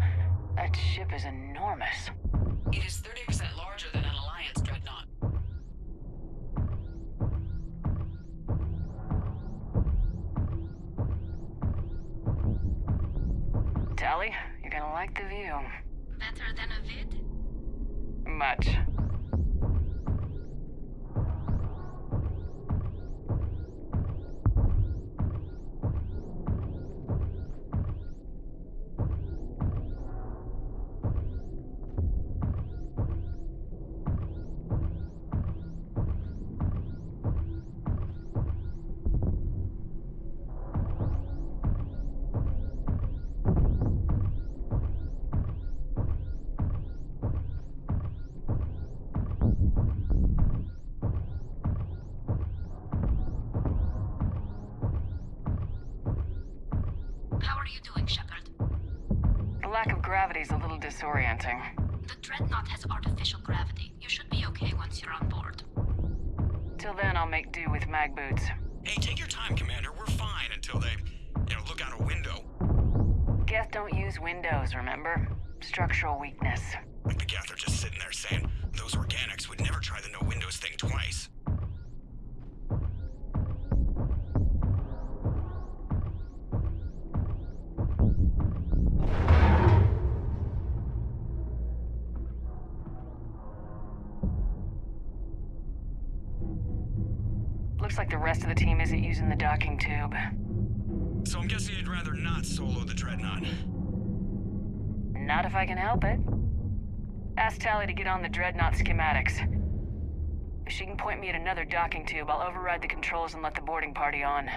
That ship is enormous. It is 30% larger than an Alliance Dreadnought. Tally, you're gonna like the view. Better than a vid? Much. How are you doing, Shepard? The lack of gravity is a little disorienting. The Dreadnought has artificial gravity. You should be okay once you're on board. Till then, I'll make do with mag boots. Hey, take your time, Commander. We're fine until they, look out a window. Geth don't use windows, remember? Structural weakness. Like the Geth are just sitting there saying, those organics would never try the no windows thing twice. Looks like the rest of the team isn't using the docking tube. So I'm guessing you'd rather not solo the Dreadnought. Not if I can help it. Ask Tally to get on the Dreadnought schematics. If she can point me at another docking tube, I'll override the controls and let the boarding party on.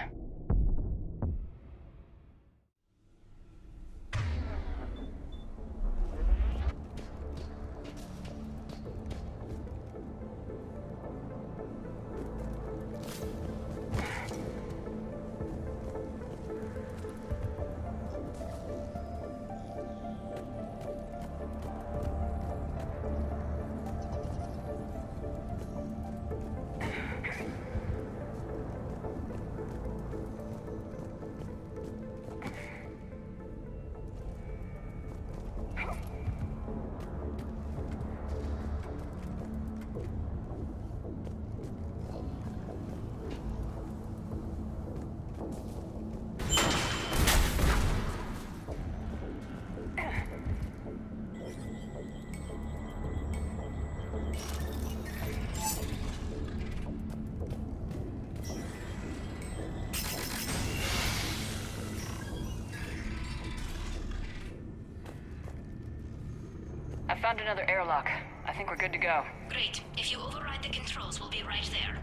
I found another airlock. I think we're good to go. Great. If you override the controls, we'll be right there.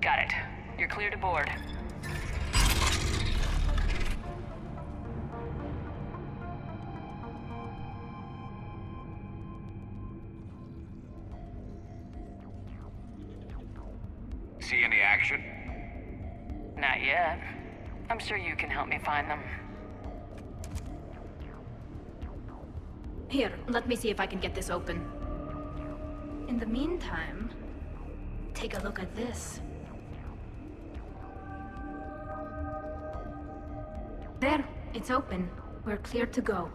Got it. You're clear to board. See any action? Not yet. I'm sure you can help me find them. Here, let me see if I can get this open. In the meantime, take a look at this. There, it's open. We're clear to go.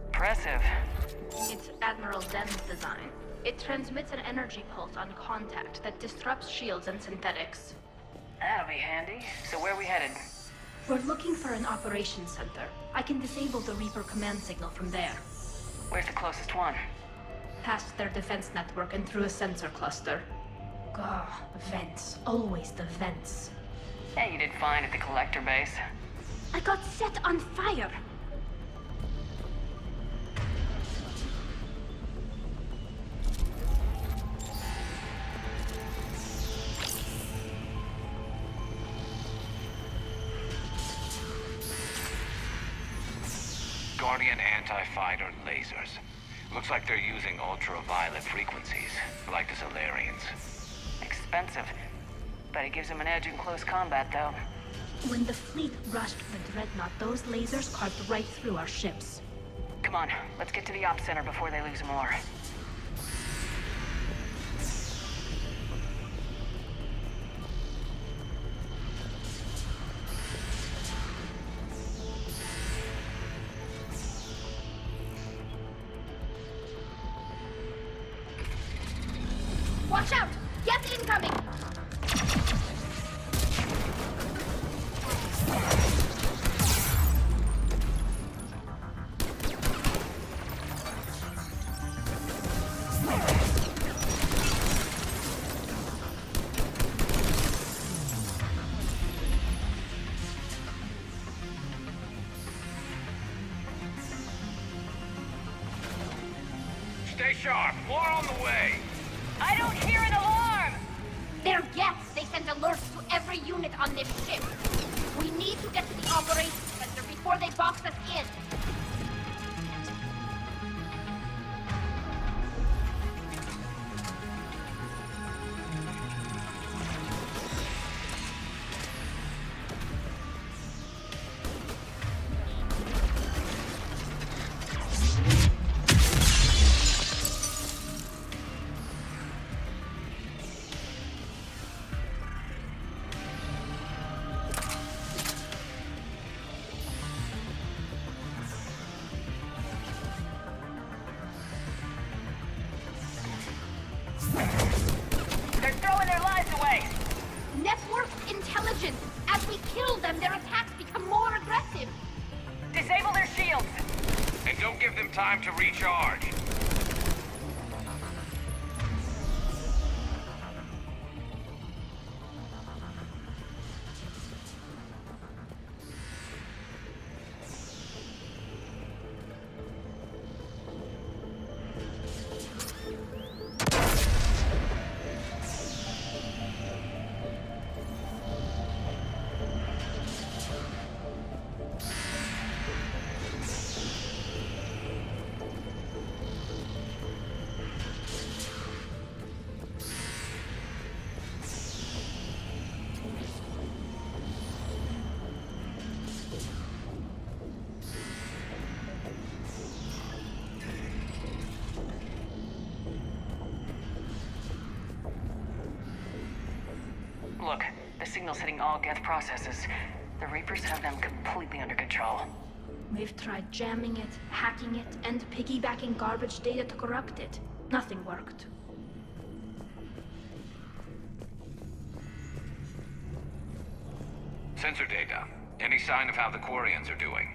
Impressive. It's Admiral Den's design. It transmits an energy pulse on contact that disrupts shields and synthetics. That'll be handy. So where are we headed? We're looking for an operations center. I can disable the Reaper command signal from there. Where's the closest one? Past their defense network and through a sensor cluster. Gah, vents. Always the vents. Yeah, you did fine at the collector base. I got set on fire! Guardian anti-fighter lasers. Looks like they're using ultraviolet frequencies, like the Solarians. Expensive. But it gives them an edge in close combat, though. When the fleet rushed the Dreadnought, those lasers carved right through our ships. Come on, let's get to the op center before they lose more. Watch out! Geth incoming! Stay sharp. More on the way. I don't hear an alarm! They're Geths. They send alerts to every unit on this ship. We need to get to the operations center before they box us in. They're throwing their lives away! Network intelligence! As we kill them, their attacks become more aggressive! Disable their shields! And don't give them time to recharge. Look, the signal's hitting all Geth processes. The Reapers have them completely under control. We've tried jamming it, hacking it, and piggybacking garbage data to corrupt it. Nothing worked. Sensor data. Any sign of how the Quarians are doing?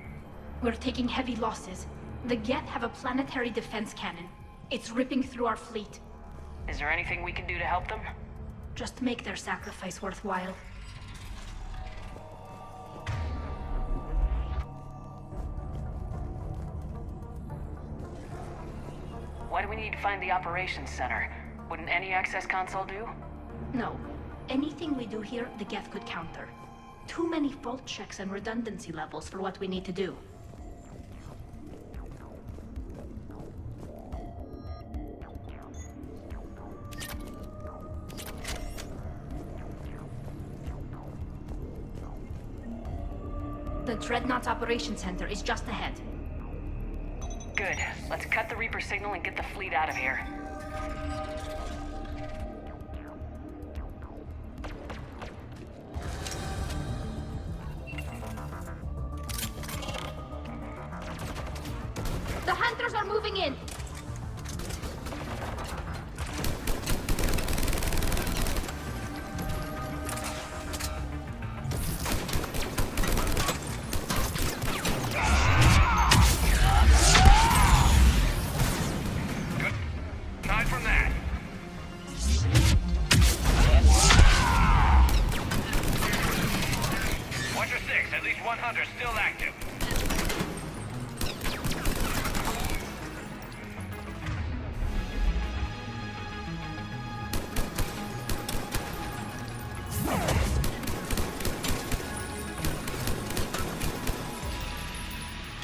We're taking heavy losses. The Geth have a planetary defense cannon. It's ripping through our fleet. Is there anything we can do to help them? Just make their sacrifice worthwhile. Why do we need to find the operations center? Wouldn't any access console do? No. Anything we do here, the Geth could counter. Too many fault checks and redundancy levels for what we need to do. The Dreadnought's operations center is just ahead. Good. Let's cut the Reaper signal and get the fleet out of here. The Hunters are moving in!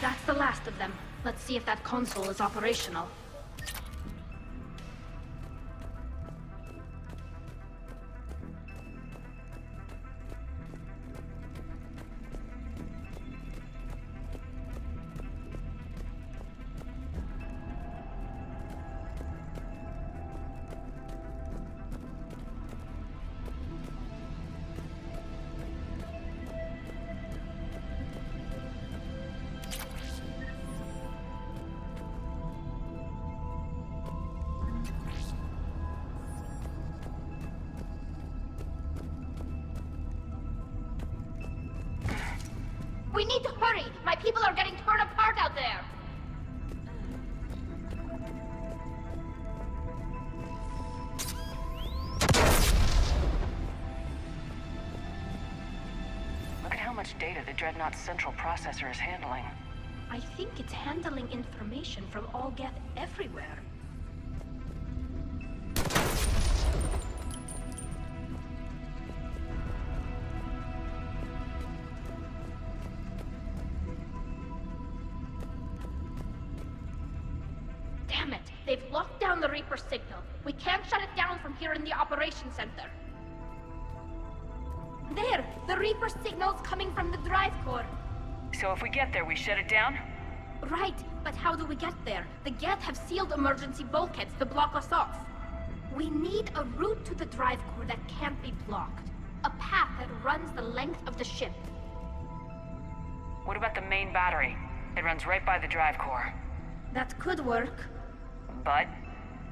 That's the last of them. Let's see if that console is operational. We need to hurry! My people are getting torn apart out there! Look at how much data the Dreadnought's central processor is handling. I think it's handling information from all Geth everywhere. Damn it! They've locked down the Reaper signal. We can't shut it down from here in the operations center. There! The Reaper signal's coming from the drive core. So if we get there, we shut it down? Right, but how do we get there? The Geth have sealed emergency bulkheads to block us off. We need a route to the drive core that can't be blocked. A path that runs the length of the ship. What about the main battery? It runs right by the drive core. That could work. But?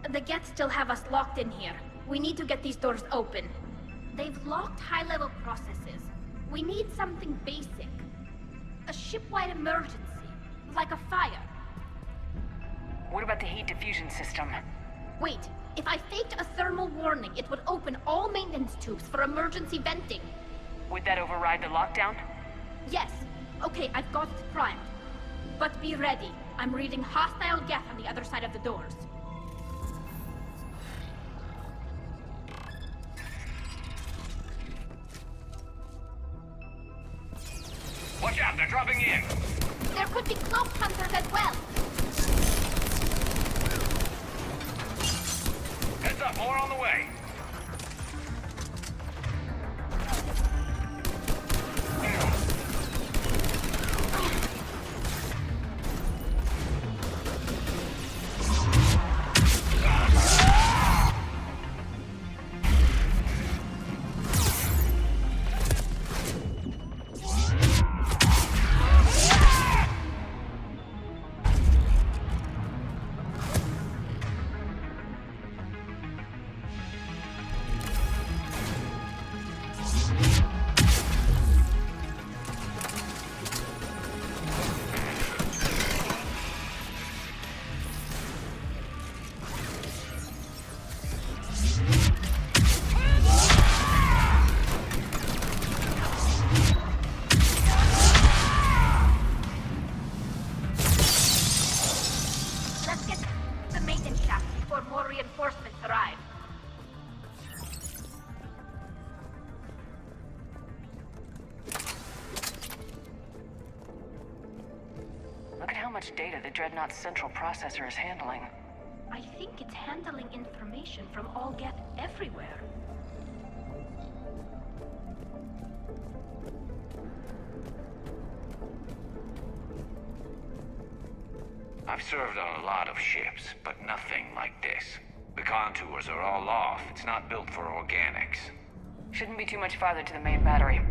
The Geth still have us locked in here. We need to get these doors open. They've locked high-level processes. We need something basic. A ship-wide emergency. Like a fire. What about the heat diffusion system? Wait, if I faked a thermal warning, it would open all maintenance tubes for emergency venting. Would that override the lockdown? Yes. Okay, I've got it primed. But be ready. I'm reading hostile Geth on the other side of the doors. Watch out, they're dropping in! There could be cloak hunters as well! Heads up, more on the way! much data the Dreadnought's central processor is handling. I think it's handling information from all Geth everywhere. I've served on a lot of ships, but nothing like this. The contours are all off. It's not built for organics. Shouldn't be too much farther to the main battery.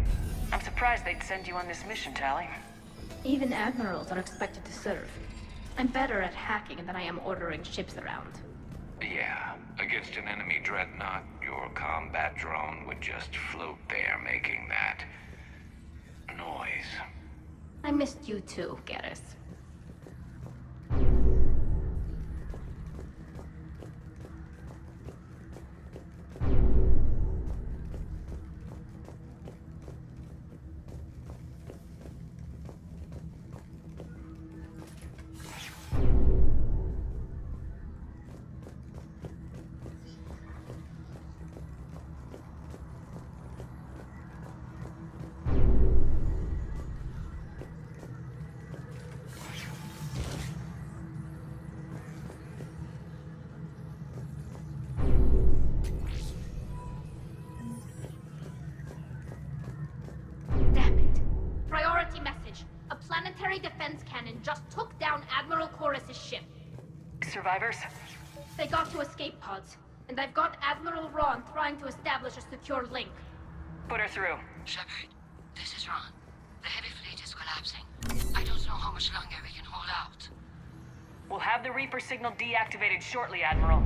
I'm surprised they'd send you on this mission, Tally. Even admirals are expected to serve. I'm better at hacking than I am ordering ships around. Yeah, against an enemy dreadnought, your combat drone would just float there making that noise. I missed you too, Garrus. Defense cannon just took down Admiral Chorus's ship. Survivors? They got to escape pods, and I've got Admiral Ron trying to establish a secure link. Put her through. Shepard, this is Ron. The heavy fleet is collapsing. I don't know how much longer we can hold out. We'll have the Reaper signal deactivated shortly, Admiral.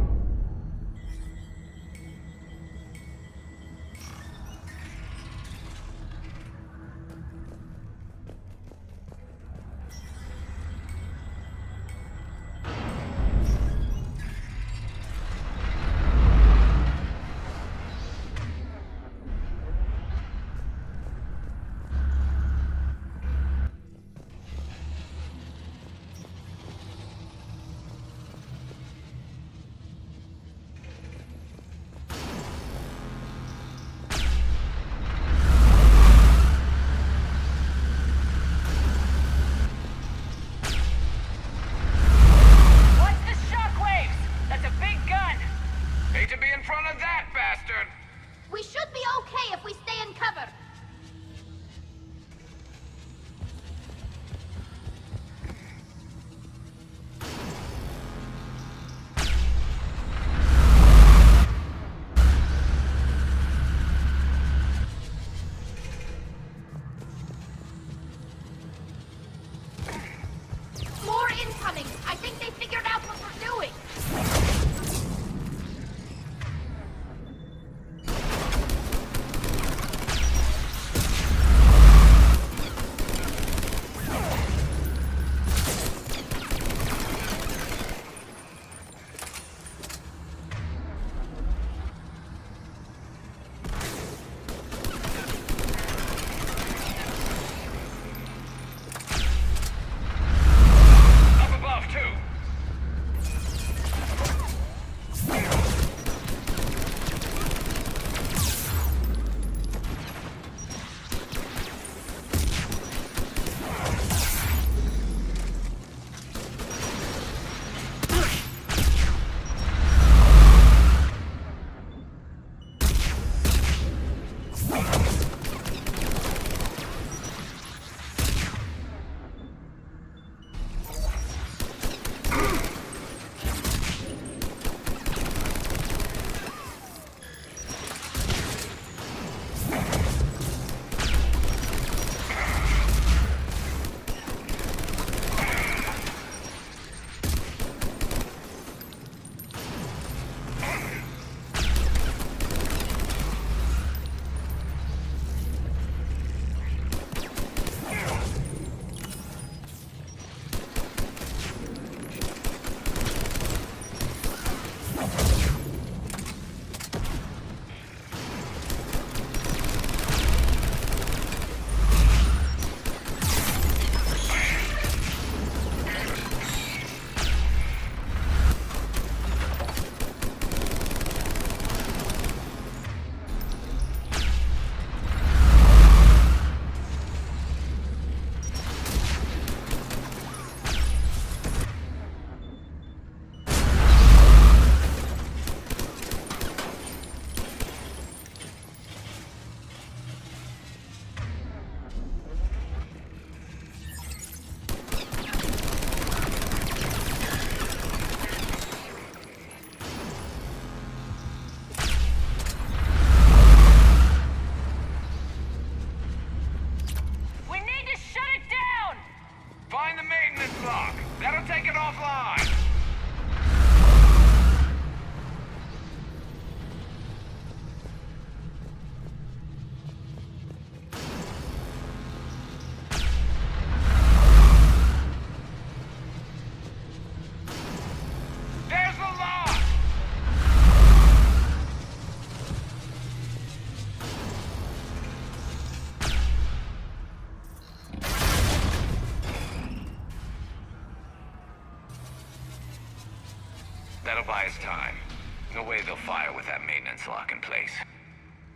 way they'll fire with that maintenance lock in place.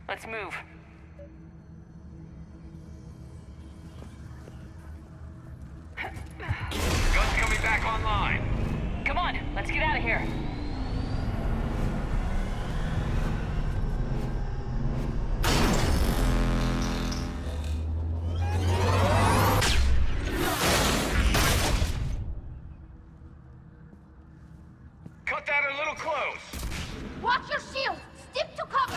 Let's move. Gun's coming back online. Come on, let's get out of here. Cut that a little close. Watch your shield! Stick to cover!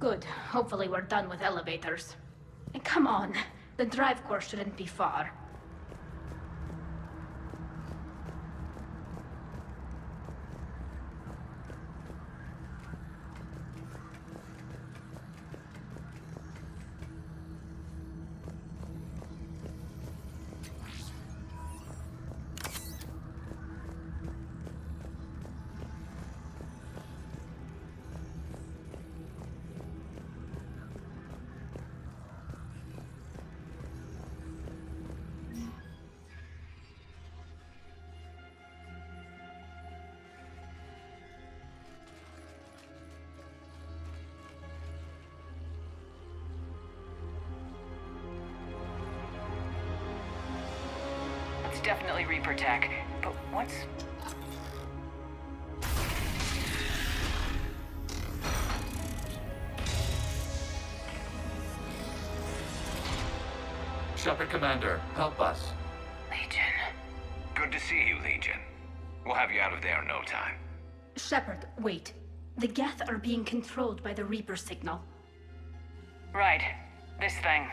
Good. Hopefully we're done with elevators. And come on, the drive course shouldn't be far. definitely Reaper tech, but what's... Shepard Commander, help us. Legion. Good to see you, Legion. We'll have you out of there in no time. Shepard, wait. The Geth are being controlled by the Reaper signal. Right. This thing.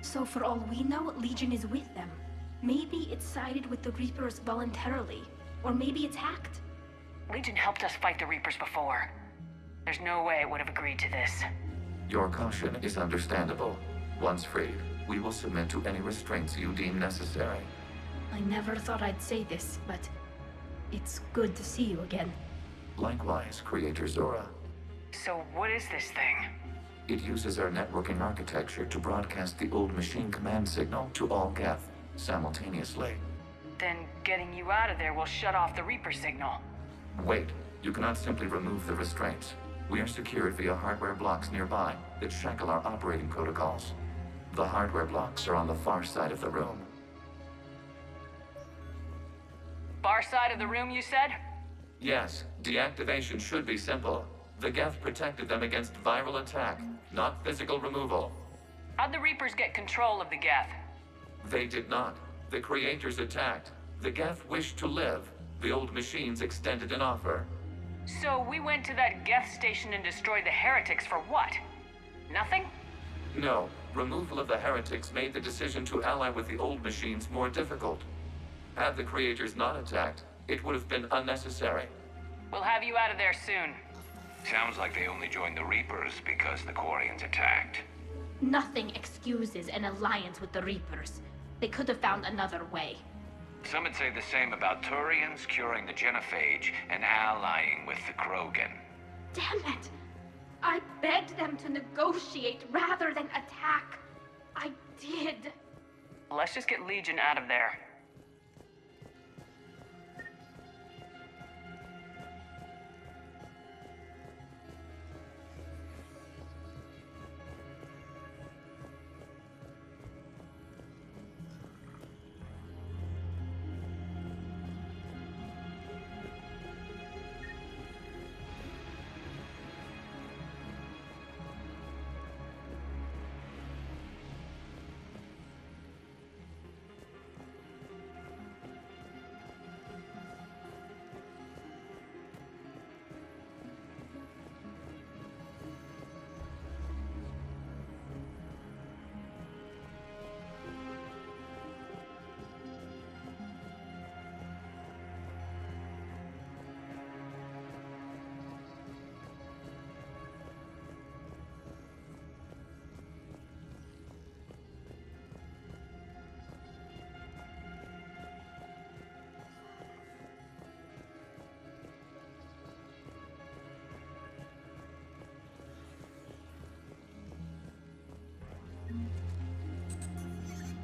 So for all we know, Legion is with them. Maybe it sided with the Reapers voluntarily. Or maybe it's hacked. Legion helped us fight the Reapers before. There's no way it would have agreed to this. Your caution is understandable. Once freed, we will submit to any restraints you deem necessary. I never thought I'd say this, but it's good to see you again. Likewise, Creator Zora. So what is this thing? It uses our networking architecture to broadcast the old machine command signal to all Geth simultaneously. Then getting you out of there will shut off the Reaper signal. Wait, you cannot simply remove the restraints. We are secured via hardware blocks nearby that shackle our operating protocols. The hardware blocks are on the far side of the room. Far side of the room, you said? Yes, deactivation should be simple. The Geth protected them against viral attack, not physical removal. How'd the Reapers get control of the Geth? They did not. The Creators attacked. The Geth wished to live. The old machines extended an offer. So we went to that Geth station and destroyed the heretics for what? Nothing? No. Removal of the heretics made the decision to ally with the old machines more difficult. Had the Creators not attacked, it would have been unnecessary. We'll have you out of there soon. Sounds like they only joined the Reapers because the Quarians attacked. Nothing excuses an alliance with the Reapers. They could have found another way. Some would say the same about Turians curing the genophage and allying with the Krogan. Damn it! I begged them to negotiate rather than attack. I did. Let's just get Legion out of there.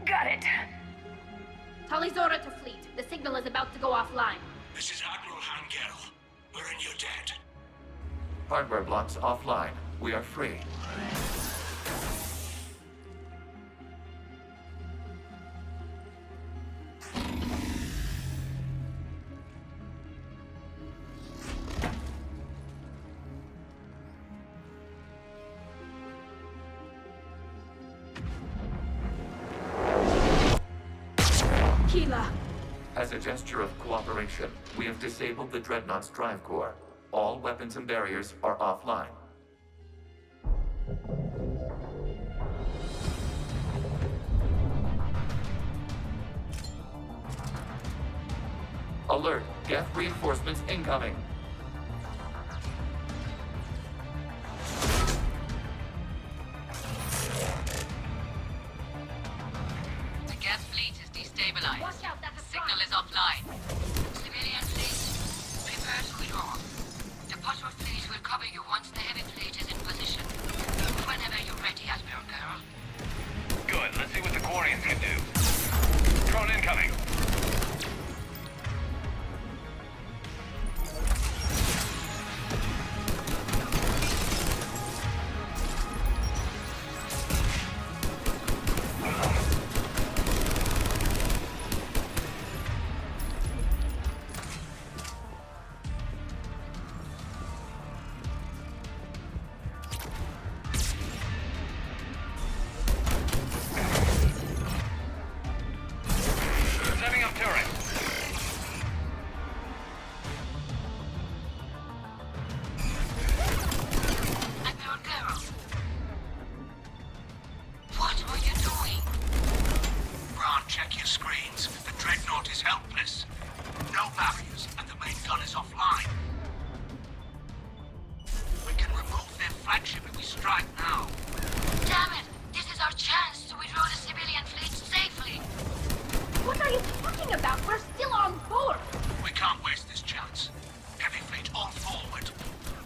Got it. Talizora to fleet. The signal is about to go offline. This is Admiral Hangel. We're in your debt. Hardware blocks offline. We are free. As a gesture of cooperation, we have disabled the Dreadnought's drive core. All weapons and barriers are offline. Alert! Geth reinforcements incoming! The Geth fleet is destabilized. Watch out, that's a Signal is offline. Civilian fleet, prepare to withdraw. The Potter fleet will cover you once the heavy fleet is in position. Whenever you're ready, Admiral Girl. Good, let's see what the Quarians can do. Drone incoming. flagship if we strike now. Damn it! This is our chance to withdraw the civilian fleet safely. What are you talking about? We're still on board! We can't waste this chance. Heavy fleet all forward.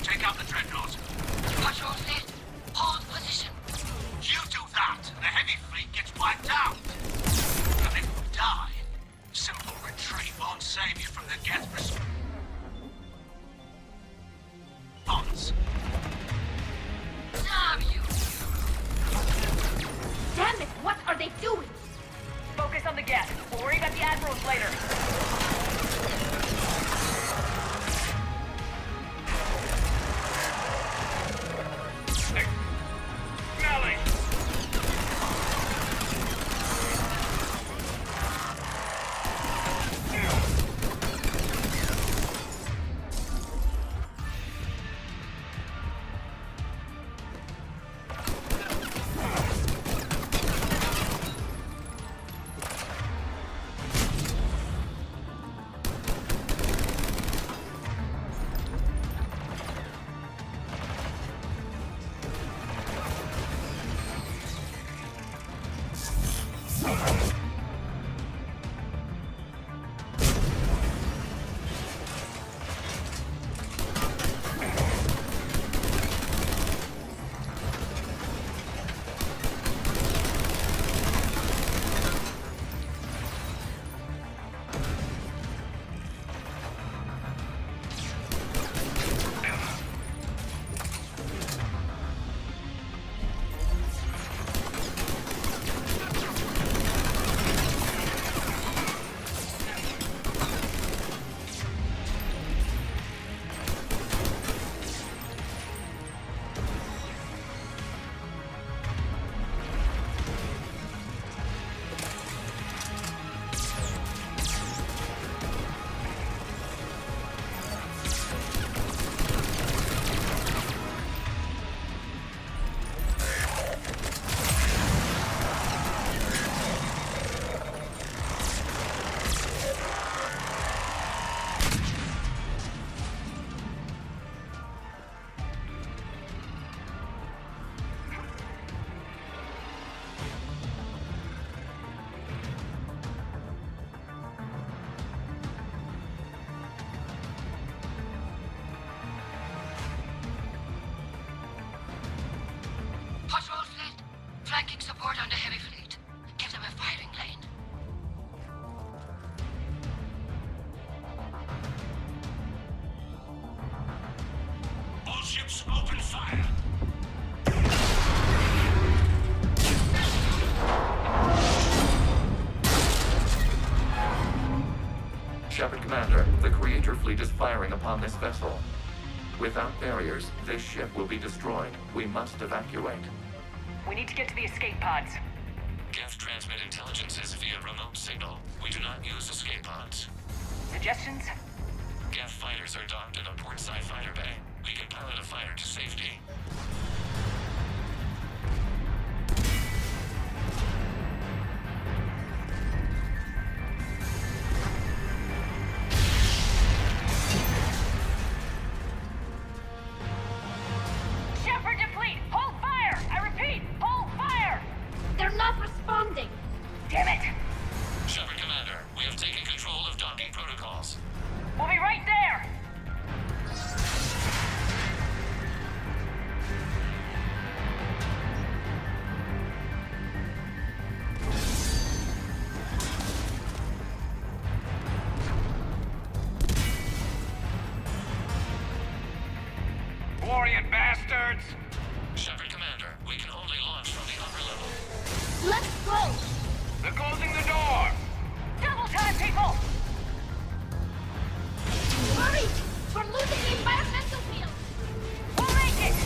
Take out the Dreadnought. Patrol fleet, hold position. You do that, and the heavy fleet gets wiped out. And if we die, simple retreat won't save you from the Geth response. Damn you! Damn it! What are they doing? Focus on the Geth. We'll worry about the admirals later. Melly! Patrol fleet, flanking support on the heavy fleet. Give them a firing lane. All ships open fire! Shepard Commander, the Creator fleet is firing upon this vessel. Without barriers, this ship will be destroyed. We must evacuate. We need to get to the escape pods. Geth transmit intelligences via remote signal. We do not use escape pods. Suggestions? Geth fighters are docked in a portside fighter bay. We can pilot a fighter to safety. Shepard deplete! Hold fire! I repeat, hold fire! They're not responding! Damn it! Shepard Commander, we have taken control of docking protocols. We'll be right there! Quarian bastards! Shepard Commander, we can only launch from the upper level. Let's go! They're closing the door! Double time, people! Hurry! We're losing the environmental field! We'll make it!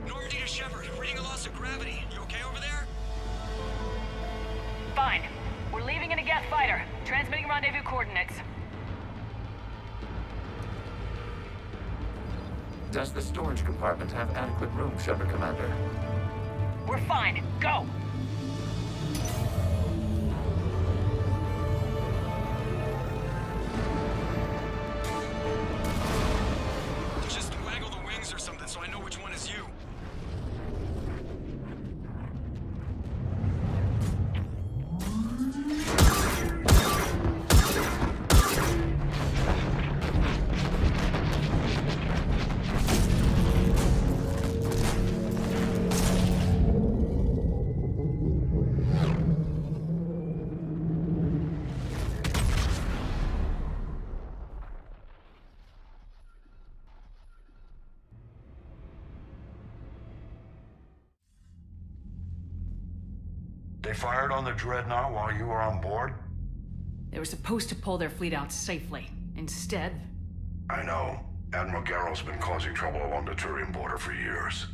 Normandy to Shepard, reading a loss of gravity. You okay over there? Fine. We're leaving in a Geth fighter. Transmitting rendezvous coordinates. Does the storage compartment have adequate room, Shepard Commander? We're fine. Go! They fired on the Dreadnought while you were on board? They were supposed to pull their fleet out safely. Instead... I know. Admiral Geralt's been causing trouble along the Turian border for years.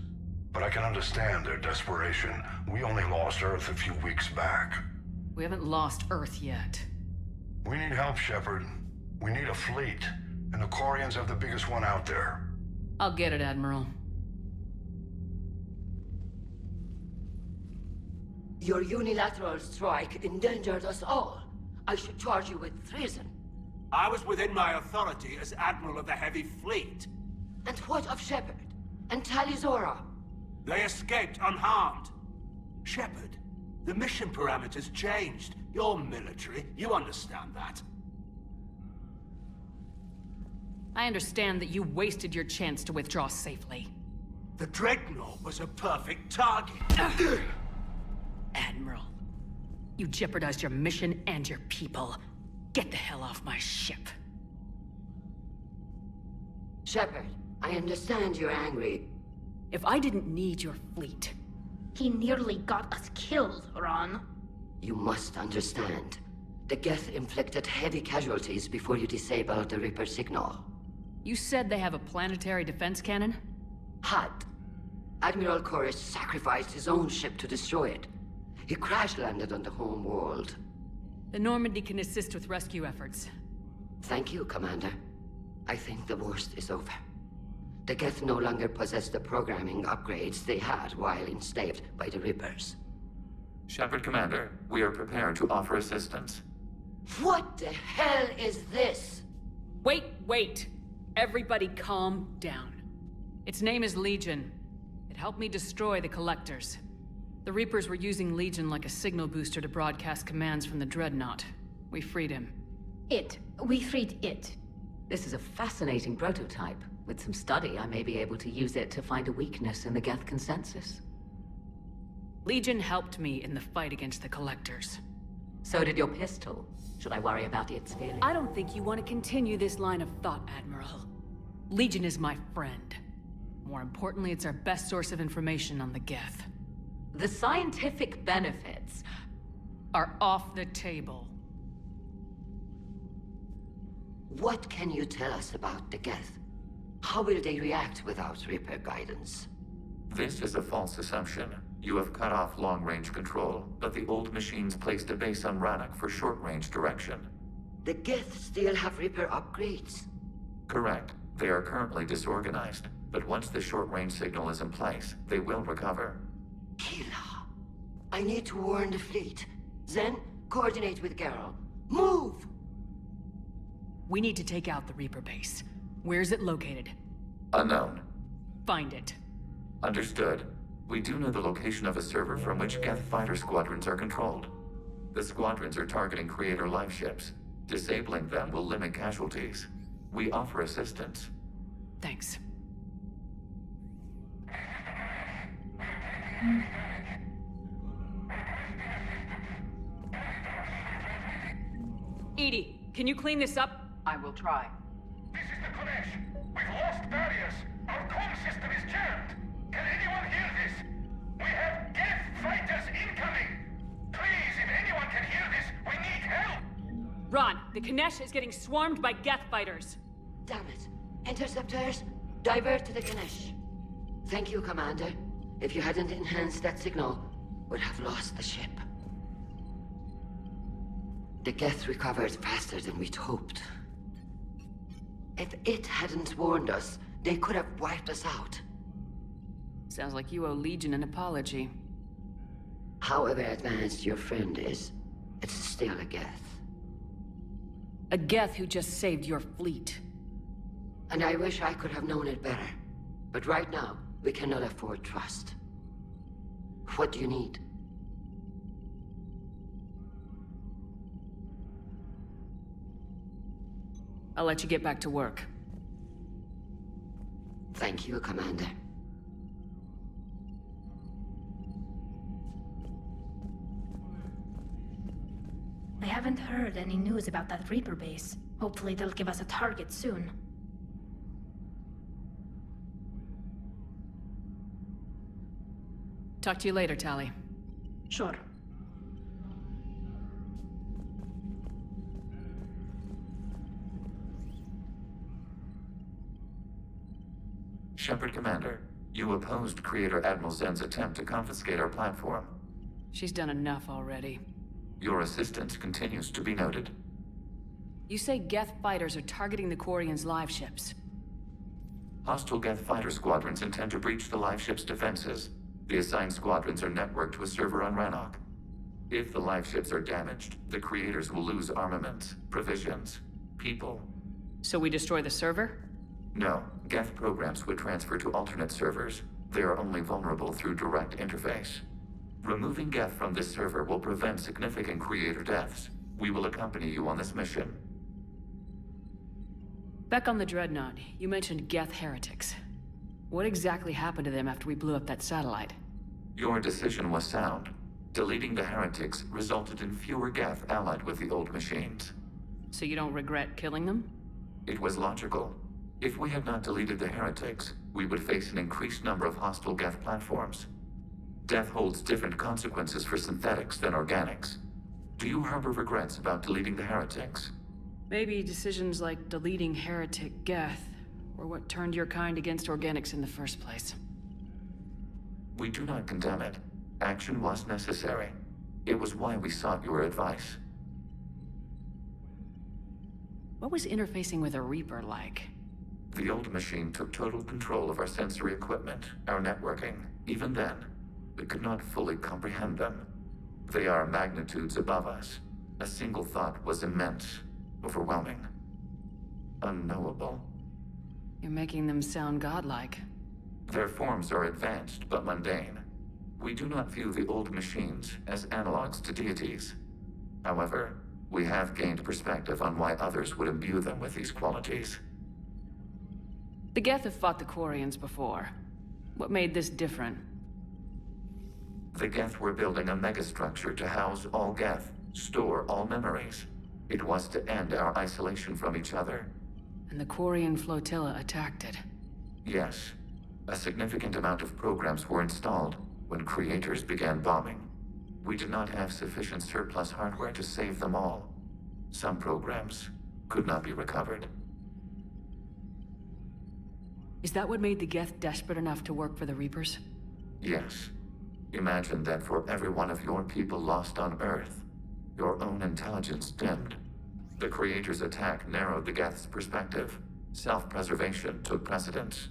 But I can understand their desperation. We only lost Earth a few weeks back. We haven't lost Earth yet. We need help, Shepard. We need a fleet. And the Quarians have the biggest one out there. I'll get it, Admiral. Your unilateral strike endangered us all. I should charge you with treason. I was within my authority as Admiral of the Heavy Fleet. And what of Shepard? And Talizora? They escaped unharmed. Shepard, the mission parameters changed. You're military, you understand that. I understand that you wasted your chance to withdraw safely. The Dreadnought was a perfect target. Admiral, you jeopardized your mission and your people. Get the hell off my ship. Shepard, I understand you're angry. If I didn't need your fleet... He nearly got us killed, Ron. You must understand. The Geth inflicted heavy casualties before you disabled the Reaper signal. You said they have a planetary defense cannon? Had. Admiral Koris sacrificed his own ship to destroy it. He crash-landed on the home world. The Normandy can assist with rescue efforts. Thank you, Commander. I think the worst is over. The Geth no longer possess the programming upgrades they had while enslaved by the Reapers. Shepard, Commander, we are prepared to offer assistance. What the hell is this? Wait! Everybody calm down. Its name is Legion. It helped me destroy the Collectors. The Reapers were using Legion like a signal booster to broadcast commands from the Dreadnought. We freed him. We freed it. This is a fascinating prototype. With some study, I may be able to use it to find a weakness in the Geth consensus. Legion helped me in the fight against the Collectors. So did your pistol. Should I worry about its feelings? I don't think you want to continue this line of thought, Admiral. Legion is my friend. More importantly, it's our best source of information on the Geth. The scientific benefits are off the table. What can you tell us about the Geth? How will they react without Reaper guidance? This is a false assumption. You have cut off long-range control, but the old machines placed a base on Rannoch for short-range direction. The Geth still have Reaper upgrades? Correct. They are currently disorganized, but once the short-range signal is in place, they will recover. Hila, I need to warn the fleet. Then, coordinate with Geralt. Move! We need to take out the Reaper base. Where's it located? Unknown. Find it. Understood. We do know the location of a server from which Geth fighter squadrons are controlled. The squadrons are targeting Creator life ships. Disabling them will limit casualties. We offer assistance. Thanks. Edie, can you clean this up? I will try. This is the Konesh. We've lost barriers. Our comm system is jammed. Can anyone hear this? We have Geth fighters incoming. Please, if anyone can hear this, we need help. Ron, the Ganesh is getting swarmed by Geth fighters. Damn it. Interceptors, divert to the Ganesh. Thank you, Commander. If you hadn't enhanced that signal, we'd have lost the ship. The Geth recovered faster than we'd hoped. If it hadn't warned us, they could have wiped us out. Sounds like you owe Legion an apology. However advanced your friend is, it's still a Geth. A Geth who just saved your fleet. And I wish I could have known it better. But right now, we cannot afford trust. What do you need? I'll let you get back to work. Thank you, Commander. I haven't heard any news about that Reaper base. Hopefully they'll give us a target soon. Talk to you later, Tali. Sure. Shepard Commander, you opposed Creator Admiral Zen's attempt to confiscate our platform. She's done enough already. Your assistance continues to be noted. You say Geth fighters are targeting the Quarians' live ships. Hostile Geth fighter squadrons intend to breach the live ship's defenses. The assigned squadrons are networked to a server on Rannoch. If the live ships are damaged, the creators will lose armaments, provisions, people. So we destroy the server? No, Geth programs would transfer to alternate servers. They are only vulnerable through direct interface. Removing Geth from this server will prevent significant creator deaths. We will accompany you on this mission. Back on the Dreadnought, you mentioned Geth heretics. What exactly happened to them after we blew up that satellite? Your decision was sound. Deleting the heretics resulted in fewer Geth allied with the old machines. So you don't regret killing them? It was logical. If we had not deleted the heretics, we would face an increased number of hostile Geth platforms. Death holds different consequences for synthetics than organics. Do you harbor regrets about deleting the heretics? Maybe decisions like deleting heretic Geth were what turned your kind against organics in the first place. We do not condemn it. Action was necessary. It was why we sought your advice. What was interfacing with a Reaper like? The old machine took total control of our sensory equipment, our networking. Even then, we could not fully comprehend them. They are magnitudes above us. A single thought was immense, overwhelming, unknowable. You're making them sound godlike. Their forms are advanced but mundane. We do not view the old machines as analogs to deities. However, we have gained perspective on why others would imbue them with these qualities. The Geth have fought the Quarians before. What made this different? The Geth were building a megastructure to house all Geth, store all memories. It was to end our isolation from each other. And the Quarian flotilla attacked it. Yes. A significant amount of programs were installed when creators began bombing. We did not have sufficient surplus hardware to save them all. Some programs could not be recovered. Is that what made the Geth desperate enough to work for the Reapers? Yes. Imagine that for every one of your people lost on Earth, your own intelligence dimmed. The Creator's attack narrowed the Geth's perspective. Self-preservation took precedence.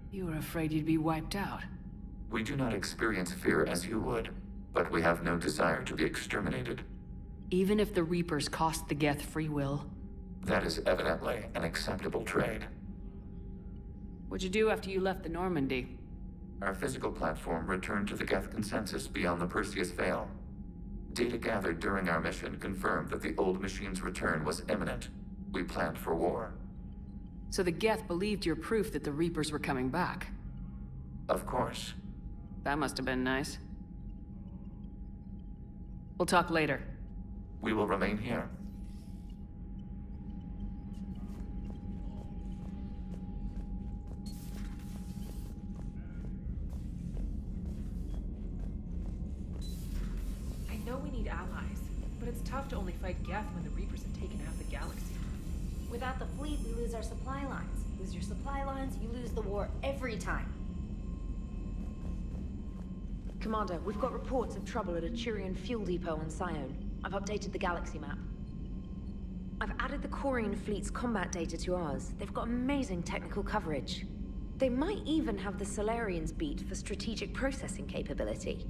You were afraid you'd be wiped out. We do not experience fear as you would, but we have no desire to be exterminated. Even if the Reapers cost the Geth free will? That is evidently an acceptable trade. What'd you do after you left the Normandy? Our physical platform returned to the Geth consensus beyond the Perseus Veil. Data gathered during our mission confirmed that the old machine's return was imminent. We planned for war. So the Geth believed your proof that the Reapers were coming back? Of course. That must have been nice. We'll talk later. We will remain here. I know we need allies, but it's tough to only fight Geth when the Reapers have taken half the galaxy. Without the fleet, we lose our supply lines. Lose your supply lines, you lose the war every time. Commander, we've got reports of trouble at a Turian fuel depot on Sione. I've updated the galaxy map. I've added the Quarian fleet's combat data to ours. They've got amazing technical coverage. They might even have the Solarians beat for strategic processing capability.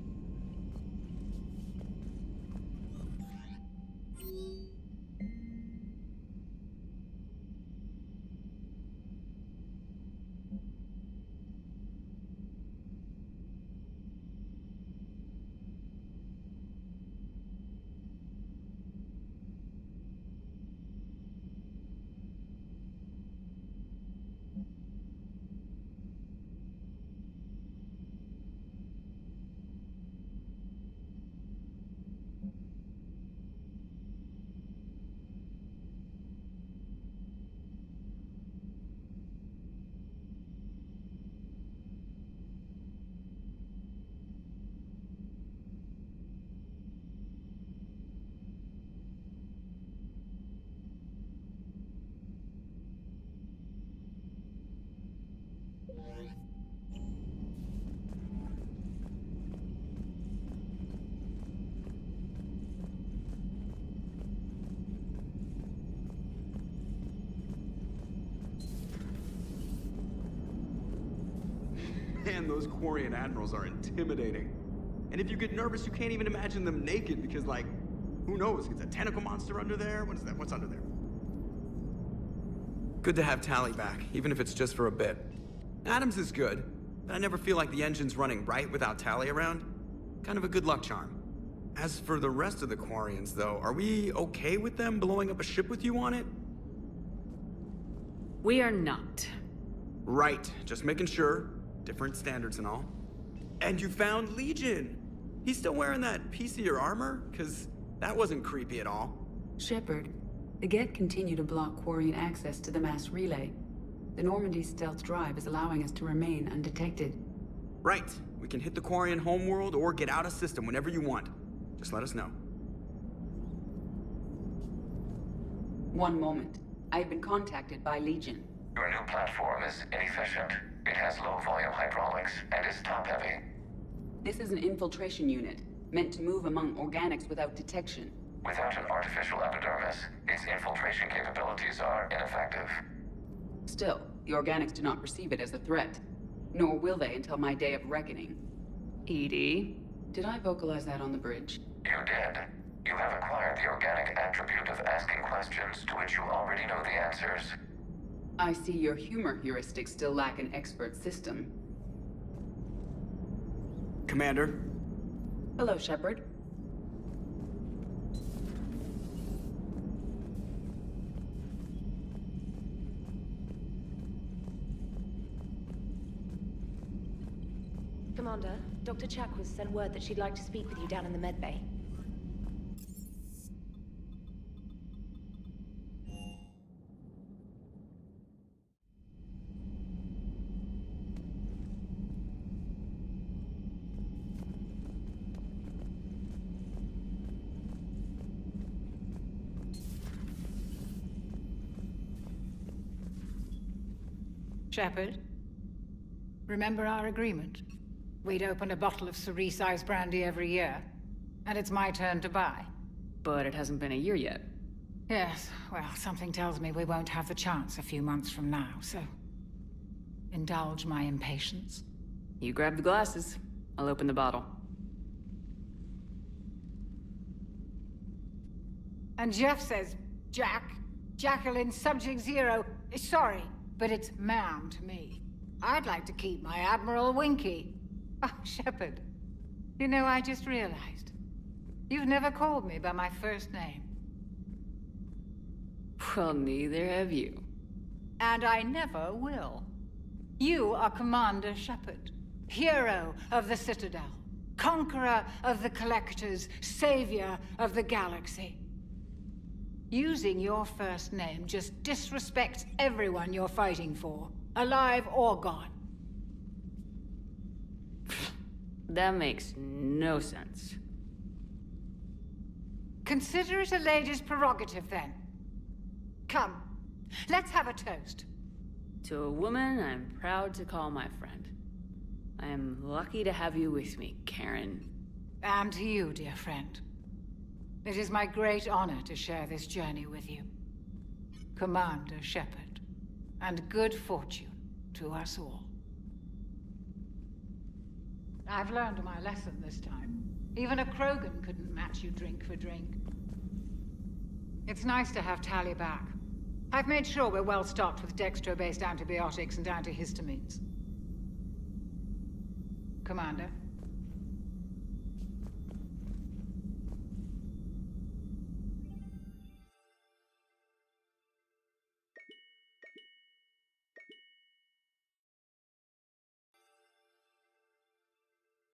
those Quarian admirals are intimidating. And if you get nervous, you can't even imagine them naked because, like, who knows? It's a tentacle monster under there? What is that? What's under there? Good to have Tally back, even if it's just for a bit. Adams is good, but I never feel like the engine's running right without Tally around. Kind of a good luck charm. As for the rest of the Quarians, though, are we okay with them blowing up a ship with you on it? We are not. Right, just making sure. Different standards and all. And you found Legion! He's still wearing that piece of your armor? Cause that wasn't creepy at all. Shepard, the Geth continue to block Quarian access to the mass relay. The Normandy stealth drive is allowing us to remain undetected. Right. We can hit the Quarian homeworld or get out of system whenever you want. Just let us know. One moment. I've been contacted by Legion. Your new platform is inefficient. It has low-volume hydraulics and is top-heavy. This is an infiltration unit, meant to move among organics without detection. Without an artificial epidermis, its infiltration capabilities are ineffective. Still, the organics do not perceive it as a threat. Nor will they until my day of reckoning. Edie? Did I vocalize that on the bridge? You did. You have acquired the organic attribute of asking questions to which you already know the answers. I see your humor heuristics still lack an expert system. Commander? Hello, Shepard. Commander, Dr. Chakwas sent word that she'd like to speak with you down in the medbay. Shepard, remember our agreement? We'd open a bottle of cerise-sized brandy every year, and it's my turn to buy. But it hasn't been a year yet. Yes, well, something tells me we won't have the chance a few months from now, so... indulge my impatience. You grab the glasses. I'll open the bottle. And Jeff says, Jacqueline Subject Zero is sorry, but it's ma'am to me. I'd like to keep my Admiral Winky. Oh, Shepard, you know, I just realized. You've never called me by my first name. Well, neither have you. And I never will. You are Commander Shepard, hero of the Citadel, conqueror of the Collectors, savior of the galaxy. Using your first name just disrespects everyone you're fighting for, alive or gone. That makes no sense. Consider it a lady's prerogative, then. Come, let's have a toast. To a woman I'm proud to call my friend. I am lucky to have you with me, Karen. And to you, dear friend. It is my great honor to share this journey with you. Commander Shepard. And good fortune to us all. I've learned my lesson this time. Even a Krogan couldn't match you drink for drink. It's nice to have Tally back. I've made sure we're well stocked with dextro-based antibiotics and antihistamines. Commander?